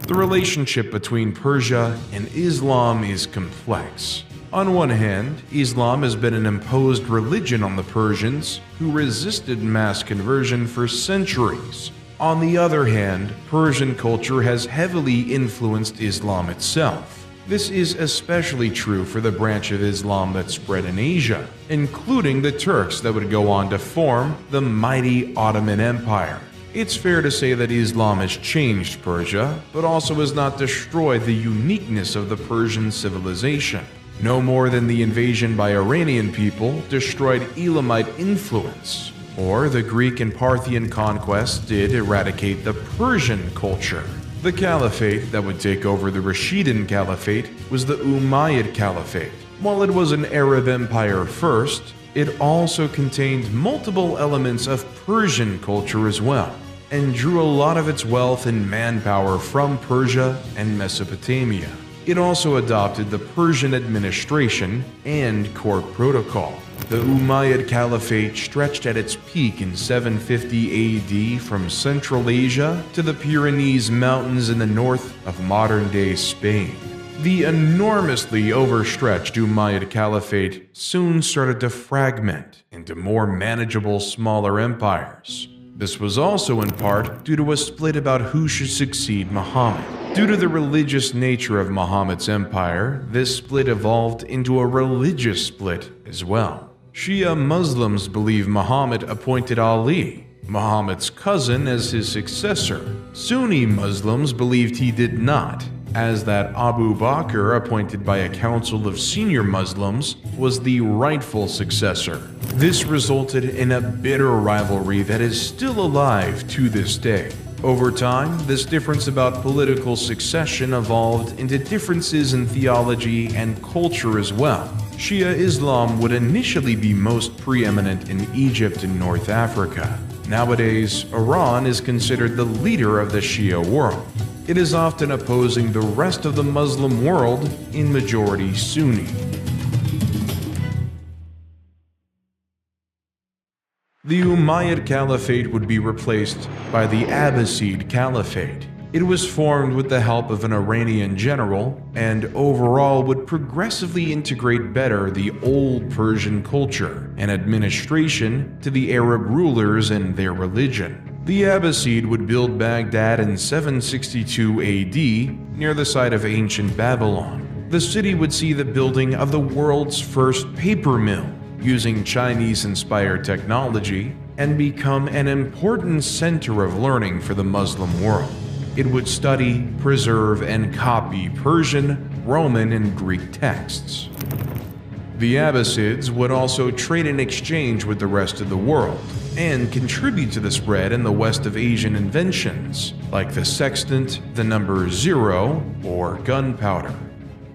The relationship between Persia and Islam is complex. On one hand, Islam has been an imposed religion on the Persians, who resisted mass conversion for centuries. On the other hand, Persian culture has heavily influenced Islam itself. This is especially true for the branch of Islam that spread in Asia, including the Turks that would go on to form the mighty Ottoman Empire. It's fair to say that Islam has changed Persia, but also has not destroyed the uniqueness of the Persian civilization. No more than the invasion by Iranian people destroyed Elamite influence, or the Greek and Parthian conquests did eradicate the Persian culture. The caliphate that would take over the Rashidun Caliphate was the Umayyad Caliphate. While it was an Arab empire first, it also contained multiple elements of Persian culture as well, and drew a lot of its wealth and manpower from Persia and Mesopotamia. It also adopted the Persian administration and court protocol. The Umayyad Caliphate stretched at its peak in 750 AD from Central Asia to the Pyrenees Mountains in the north of modern-day Spain. The enormously overstretched Umayyad Caliphate soon started to fragment into more manageable smaller empires. This was also in part due to a split about who should succeed Muhammad. Due to the religious nature of Muhammad's empire, this split evolved into a religious split as well. Shia Muslims believe Muhammad appointed Ali, Muhammad's cousin, as his successor. Sunni Muslims believed he did not, as that Abu Bakr, appointed by a council of senior Muslims, was the rightful successor. This resulted in a bitter rivalry that is still alive to this day. Over time, this difference about political succession evolved into differences in theology and culture as well. Shia Islam would initially be most preeminent in Egypt and North Africa. Nowadays, Iran is considered the leader of the Shia world. It is often opposing the rest of the Muslim world in majority Sunni. The Umayyad Caliphate would be replaced by the Abbasid Caliphate. It was formed with the help of an Iranian general and overall would progressively integrate better the old Persian culture and administration to the Arab rulers and their religion. The Abbasid would build Baghdad in 762 AD near the site of ancient Babylon. The city would see the building of the world's first paper mill using Chinese-inspired technology and become an important center of learning for the Muslim world. It would study, preserve, and copy Persian, Roman, and Greek texts. The Abbasids would also trade and exchange with the rest of the world and contribute to the spread in the west of Asian inventions like the sextant, the number 0, or gunpowder.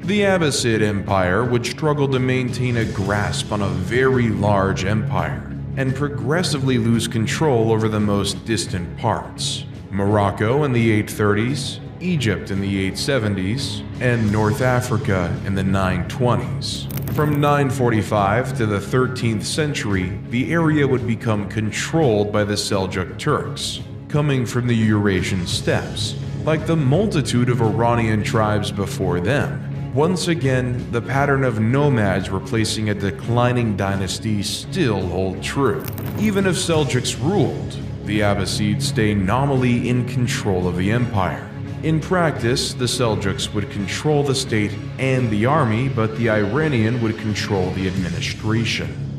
The Abbasid Empire would struggle to maintain a grasp on a very large empire and progressively lose control over the most distant parts. Morocco in the 830s, Egypt in the 870s, and North Africa in the 920s. From 945 to the 13th century, the area would become controlled by the Seljuk Turks, coming from the Eurasian steppes, like the multitude of Iranian tribes before them. Once again, the pattern of nomads replacing a declining dynasty still hold true. Even if Seljuks ruled, the Abbasids stay nominally in control of the empire. In practice, the Seljuks would control the state and the army, but the Iranian would control the administration.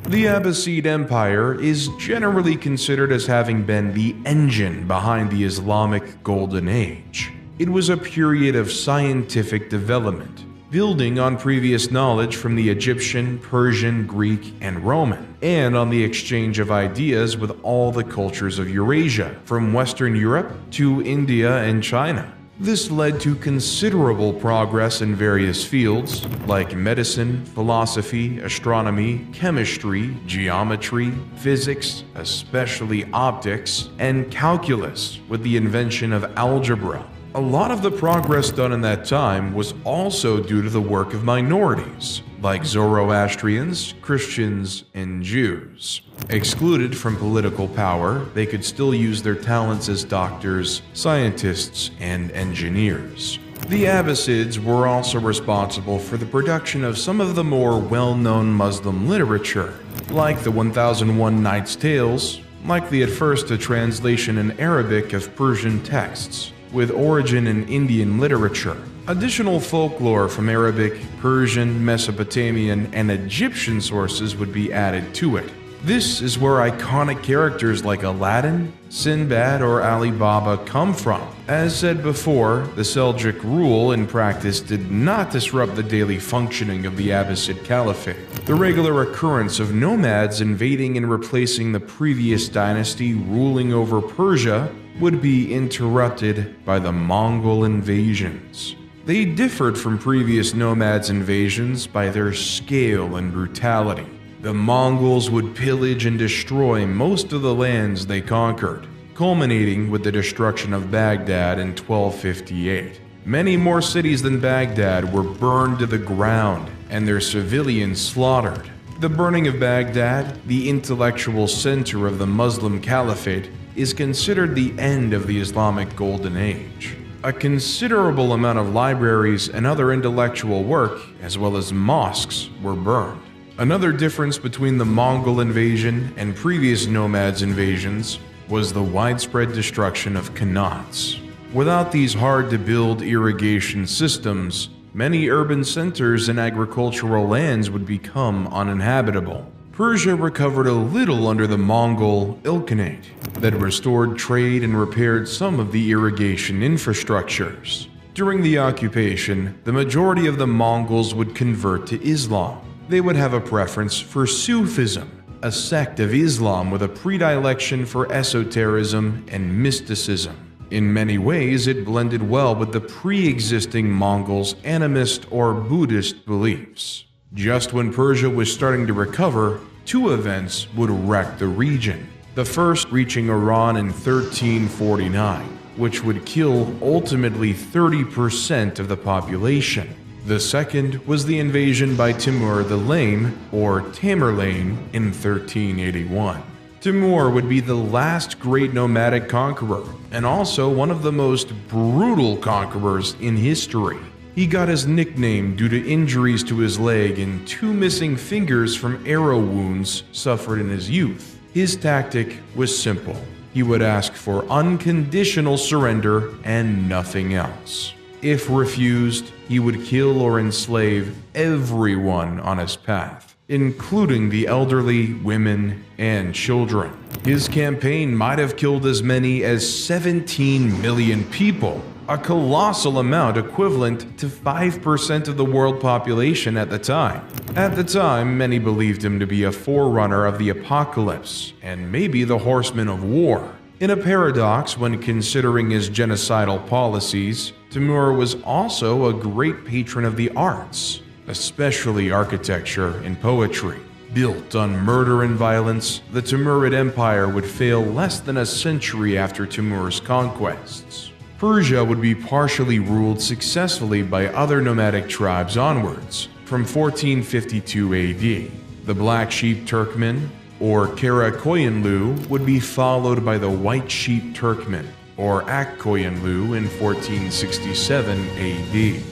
The Abbasid Empire is generally considered as having been the engine behind the Islamic Golden Age. It was a period of scientific development, building on previous knowledge from the Egyptian, Persian, Greek, and Roman, and on the exchange of ideas with all the cultures of Eurasia, from Western Europe to India and China. This led to considerable progress in various fields like medicine, philosophy, astronomy, chemistry, geometry, physics, especially optics, and calculus with the invention of algebra. A lot of the progress done in that time was also due to the work of minorities, like Zoroastrians, Christians, and Jews. Excluded from political power, they could still use their talents as doctors, scientists, and engineers. The Abbasids were also responsible for the production of some of the more well-known Muslim literature, like the 1001 Nights' Tales, likely at first a translation in Arabic of Persian texts, with origin in Indian literature. Additional folklore from Arabic, Persian, Mesopotamian, and Egyptian sources would be added to it. This is where iconic characters like Aladdin, Sinbad, or Ali Baba come from. As said before, the Seljuk rule in practice did not disrupt the daily functioning of the Abbasid Caliphate. The regular occurrence of nomads invading and replacing the previous dynasty ruling over Persia would be interrupted by the Mongol invasions. They differed from previous nomads' invasions by their scale and brutality. The Mongols would pillage and destroy most of the lands they conquered, culminating with the destruction of Baghdad in 1258. Many more cities than Baghdad were burned to the ground and their civilians slaughtered. The burning of Baghdad, the intellectual center of the Muslim Caliphate, is considered the end of the Islamic Golden Age. A considerable amount of libraries and other intellectual work, as well as mosques, were burned. Another difference between the Mongol invasion and previous nomads' invasions was the widespread destruction of qanats. Without these hard-to-build irrigation systems, many urban centers and agricultural lands would become uninhabitable. Persia recovered a little under the Mongol Ilkhanate that restored trade and repaired some of the irrigation infrastructures. During the occupation, the majority of the Mongols would convert to Islam. They would have a preference for Sufism, a sect of Islam with a predilection for esotericism and mysticism. In many ways, it blended well with the pre-existing Mongols' animist or Buddhist beliefs. Just when Persia was starting to recover, two events would wreck the region. The first reaching Iran in 1349, which would kill ultimately 30% of the population. The second was the invasion by Timur the Lame, or Tamerlane, in 1381. Timur would be the last great nomadic conqueror, and also one of the most brutal conquerors in history. He got his nickname due to injuries to his leg and 2 missing fingers from arrow wounds suffered in his youth. His tactic was simple. He would ask for unconditional surrender and nothing else. If refused, he would kill or enslave everyone on his path, including the elderly, women, and children. His campaign might have killed as many as 17 million people, a colossal amount equivalent to 5% of the world population at the time. At the time, many believed him to be a forerunner of the apocalypse, and maybe the horseman of war. In a paradox when considering his genocidal policies, Timur was also a great patron of the arts, especially architecture and poetry. Built on murder and violence, the Timurid Empire would fail less than a century after Timur's conquests. Persia would be partially ruled successfully by other nomadic tribes onwards, from 1452 AD. The Black Sheep Turkmen, or Karakoyunlu, would be followed by the White Sheep Turkmen, or Akkoyunlu, in 1467 AD.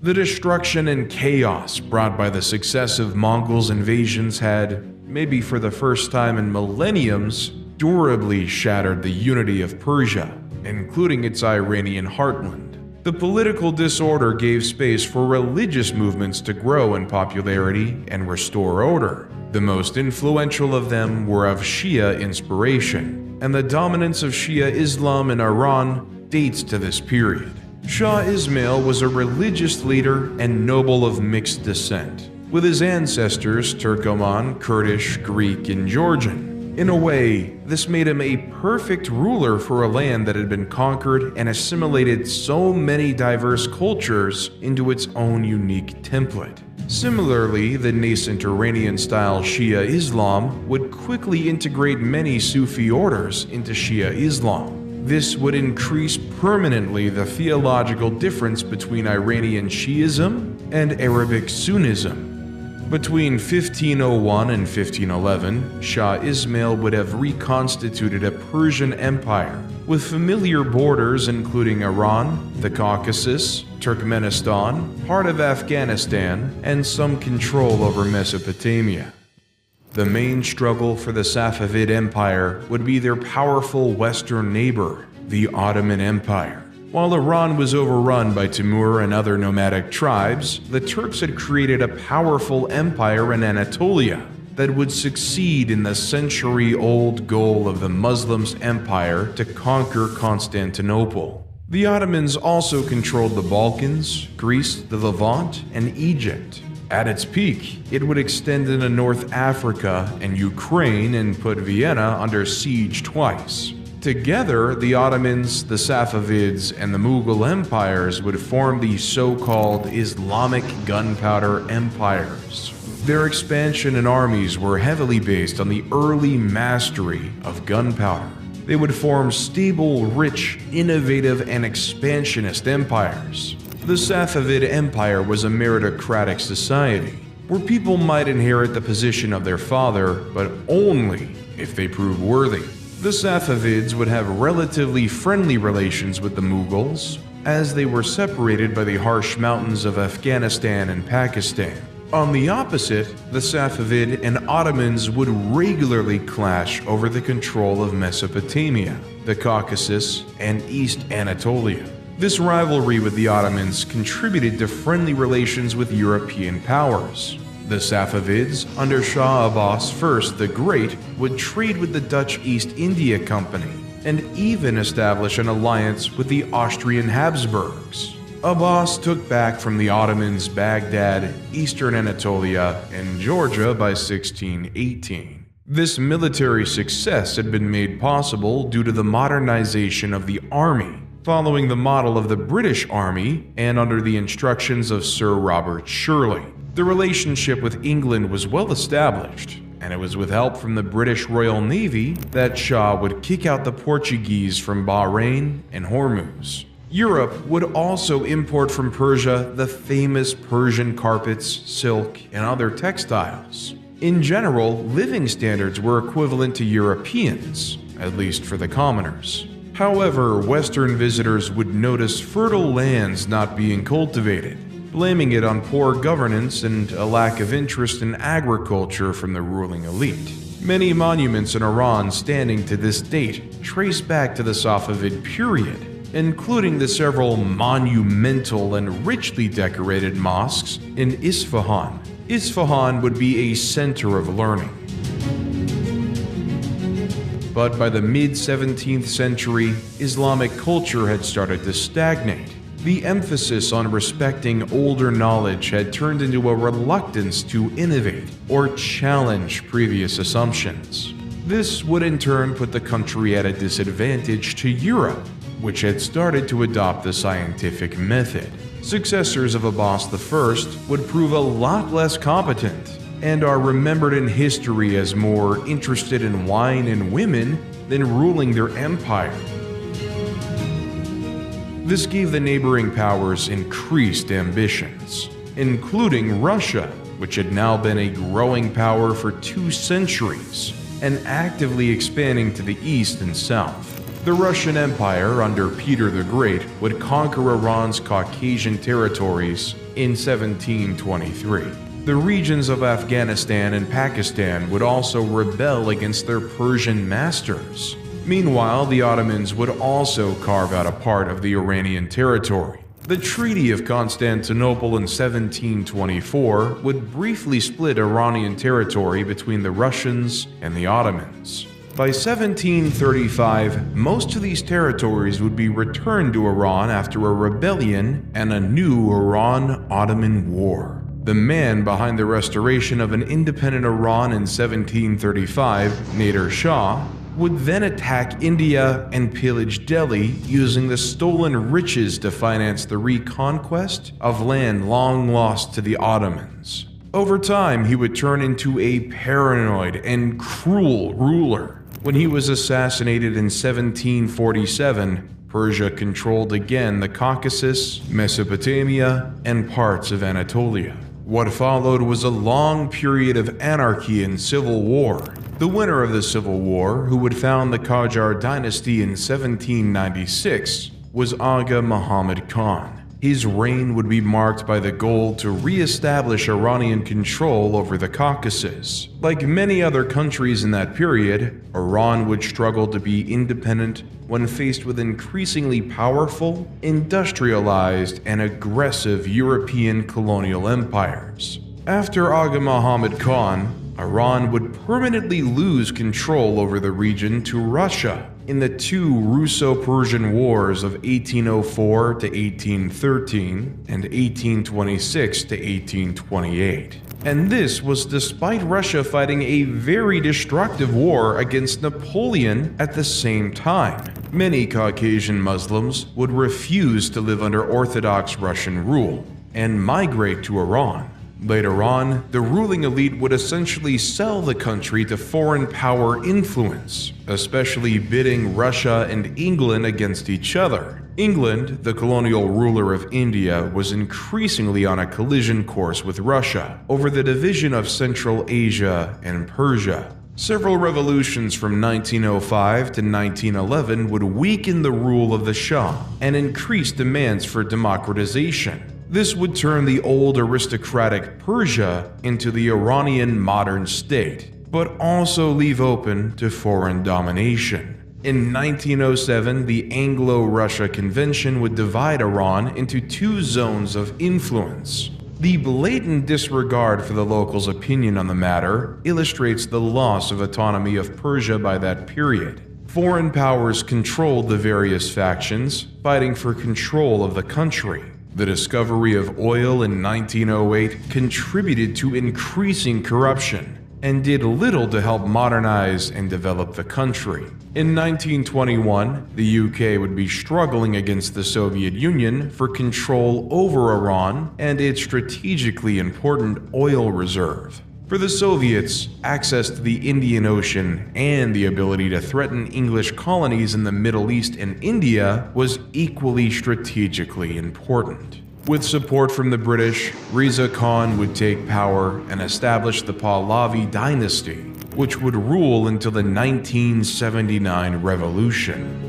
The destruction and chaos brought by the successive Mongols' invasions had, maybe for the first time in millenniums, durably shattered the unity of Persia, including its Iranian heartland. The political disorder gave space for religious movements to grow in popularity and restore order. The most influential of them were of Shia inspiration, and the dominance of Shia Islam in Iran dates to this period. Shah Ismail was a religious leader and noble of mixed descent, with his ancestors Turkoman, Kurdish, Greek, and Georgian. In a way, this made him a perfect ruler for a land that had been conquered and assimilated so many diverse cultures into its own unique template. Similarly, the nascent Iranian-style Shia Islam would quickly integrate many Sufi orders into Shia Islam. This would increase permanently the theological difference between Iranian Shiism and Arabic Sunnism. Between 1501 and 1511, Shah Ismail would have reconstituted a Persian empire with familiar borders including Iran, the Caucasus, Turkmenistan, part of Afghanistan, and some control over Mesopotamia. The main struggle for the Safavid Empire would be their powerful western neighbor, the Ottoman Empire. While Iran was overrun by Timur and other nomadic tribes, the Turks had created a powerful empire in Anatolia that would succeed in the century-old goal of the Muslims' empire to conquer Constantinople. The Ottomans also controlled the Balkans, Greece, the Levant, and Egypt. At its peak, it would extend into North Africa and Ukraine and put Vienna under siege twice. Together, the Ottomans, the Safavids, and the Mughal empires would form the so-called Islamic gunpowder empires. Their expansion and armies were heavily based on the early mastery of gunpowder. They would form stable, rich, innovative, and expansionist empires. The Safavid Empire was a meritocratic society, where people might inherit the position of their father, but only if they prove worthy. The Safavids would have relatively friendly relations with the Mughals, as they were separated by the harsh mountains of Afghanistan and Pakistan. On the opposite, the Safavid and Ottomans would regularly clash over the control of Mesopotamia, the Caucasus, and East Anatolia. This rivalry with the Ottomans contributed to friendly relations with European powers. The Safavids, under Shah Abbas I the Great, would trade with the Dutch East India Company and even establish an alliance with the Austrian Habsburgs. Abbas took back from the Ottomans Baghdad, eastern Anatolia, and Georgia by 1618. This military success had been made possible due to the modernization of the army, following the model of the British Army and under the instructions of Sir Robert Shirley. The relationship with England was well established, and it was with help from the British Royal Navy that Shah would kick out the Portuguese from Bahrain and Hormuz. Europe would also import from Persia the famous Persian carpets, silk, and other textiles. In general, living standards were equivalent to Europeans, at least for the commoners. However, Western visitors would notice fertile lands not being cultivated, blaming it on poor governance and a lack of interest in agriculture from the ruling elite. Many monuments in Iran standing to this date trace back to the Safavid period, including the several monumental and richly decorated mosques in Isfahan. Isfahan would be a center of learning. But by the mid-17th century, Islamic culture had started to stagnate. The emphasis on respecting older knowledge had turned into a reluctance to innovate or challenge previous assumptions. This would in turn put the country at a disadvantage to Europe, which had started to adopt the scientific method. Successors of Abbas I would prove a lot less competent and are remembered in history as more interested in wine and women than ruling their empire. This gave the neighboring powers increased ambitions, including Russia, which had now been a growing power for 2 centuries and actively expanding to the east and south. The Russian Empire under Peter the Great would conquer Iran's Caucasian territories in 1723. The regions of Afghanistan and Pakistan would also rebel against their Persian masters. Meanwhile, the Ottomans would also carve out a part of the Iranian territory. The Treaty of Constantinople in 1724 would briefly split Iranian territory between the Russians and the Ottomans. By 1735, most of these territories would be returned to Iran after a rebellion and a new Iran-Ottoman war. The man behind the restoration of an independent Iran in 1735, Nader Shah, would then attack India and pillage Delhi using the stolen riches to finance the reconquest of land long lost to the Ottomans. Over time, he would turn into a paranoid and cruel ruler. When he was assassinated in 1747, Persia controlled again the Caucasus, Mesopotamia, and parts of Anatolia. What followed was a long period of anarchy and civil war. The winner of the civil war, who would found the Qajar dynasty in 1796, was Aga Muhammad Khan. His reign would be marked by the goal to re-establish Iranian control over the Caucasus. Like many other countries in that period, Iran would struggle to be independent when faced with increasingly powerful, industrialized, and aggressive European colonial empires. After Aga Muhammad Khan, Iran would permanently lose control over the region to Russia in the 2 Russo-Persian Wars of 1804 to 1813 and 1826 to 1828. And this was despite Russia fighting a very destructive war against Napoleon at the same time. Many Caucasian Muslims would refuse to live under Orthodox Russian rule and migrate to Iran. Later on, the ruling elite would essentially sell the country to foreign power influence, especially bidding Russia and England against each other. England, the colonial ruler of India, was increasingly on a collision course with Russia over the division of Central Asia and Persia. Several revolutions from 1905 to 1911 would weaken the rule of the Shah and increase demands for democratization. This would turn the old aristocratic Persia into the Iranian modern state, but also leave open to foreign domination. In 1907, the Anglo-Russia Convention would divide Iran into two zones of influence. The blatant disregard for the locals' opinion on the matter illustrates the loss of autonomy of Persia by that period. Foreign powers controlled the various factions, fighting for control of the country. The discovery of oil in 1908 contributed to increasing corruption and did little to help modernize and develop the country. In 1921, the UK would be struggling against the Soviet Union for control over Iran and its strategically important oil reserve. For the Soviets, access to the Indian Ocean and the ability to threaten English colonies in the Middle East and India was equally strategically important. With support from the British, Reza Khan would take power and establish the Pahlavi dynasty, which would rule until the 1979 revolution.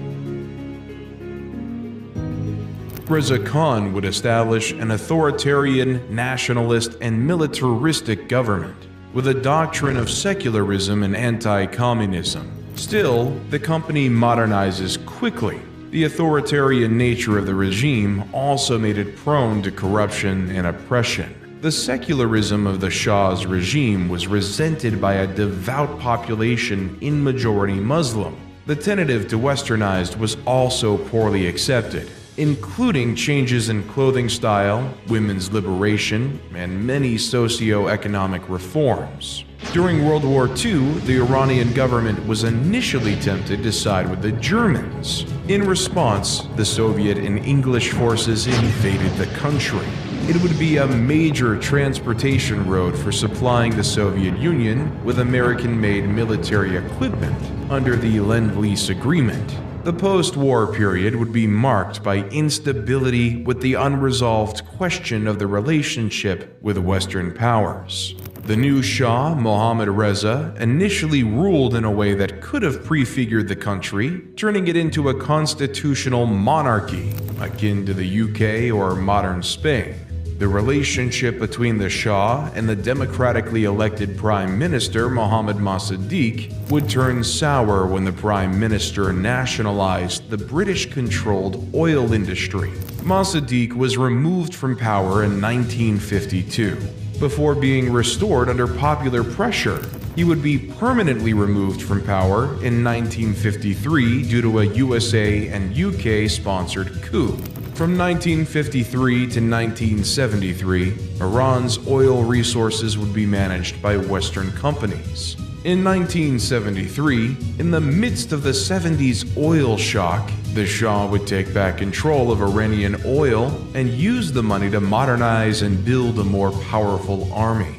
Reza Khan would establish an authoritarian, nationalist, and militaristic government with a doctrine of secularism and anti-communism. Still, the company modernizes quickly. The authoritarian nature of the regime also made it prone to corruption and oppression. The secularism of the Shah's regime was resented by a devout population in majority Muslim. The tentative to westernized was also poorly accepted, including changes in clothing style, women's liberation, and many socio-economic reforms. During World War II, the Iranian government was initially tempted to side with the Germans. In response, the Soviet and English forces invaded the country. It would be a major transportation road for supplying the Soviet Union with American-made military equipment under the Lend-Lease Agreement. The post-war period would be marked by instability with the unresolved question of the relationship with Western powers. The new Shah, Mohammad Reza, initially ruled in a way that could have prefigured the country, turning it into a constitutional monarchy, akin to the UK or modern Spain. The relationship between the Shah and the democratically elected Prime Minister Mohammad Mossadegh would turn sour when the Prime Minister nationalized the British-controlled oil industry. Mossadegh was removed from power in 1952. Before being restored under popular pressure, he would be permanently removed from power in 1953 due to a USA and UK-sponsored coup. From 1953 to 1973, Iran's oil resources would be managed by Western companies. In 1973, in the midst of the 70s oil shock, the Shah would take back control of Iranian oil and use the money to modernize and build a more powerful army.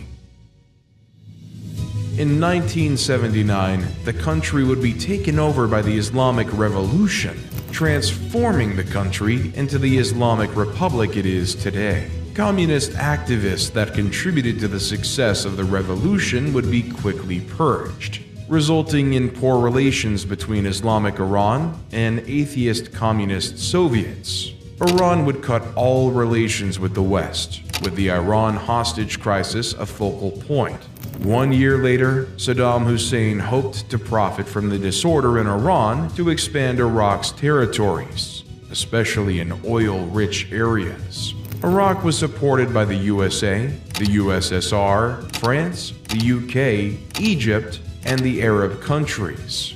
In 1979, the country would be taken over by the Islamic Revolution, transforming the country into the Islamic Republic it is today. Communist activists that contributed to the success of the revolution would be quickly purged, resulting in poor relations between Islamic Iran and atheist communist Soviets. Iran would cut all relations with the West, with the Iran hostage crisis a focal point. 1 year later, Saddam Hussein hoped to profit from the disorder in Iran to expand Iraq's territories, especially in oil-rich areas. Iraq was supported by the USA, the USSR, France, the UK, Egypt, and the Arab countries.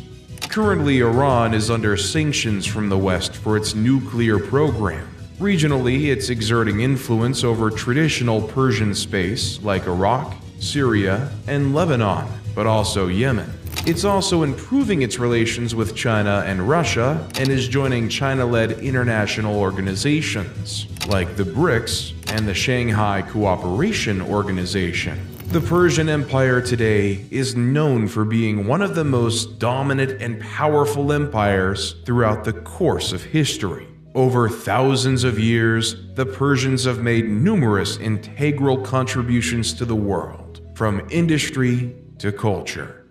Currently, Iran is under sanctions from the West for its nuclear program. Regionally, it's exerting influence over traditional Persian space like Iraq, Syria, and Lebanon, but also Yemen. It's also improving its relations with China and Russia and is joining China-led international organizations like the BRICS and the Shanghai Cooperation Organization. The Persian Empire today is known for being one of the most dominant and powerful empires throughout the course of history. Over thousands of years, the Persians have made numerous integral contributions to the world, from industry to culture.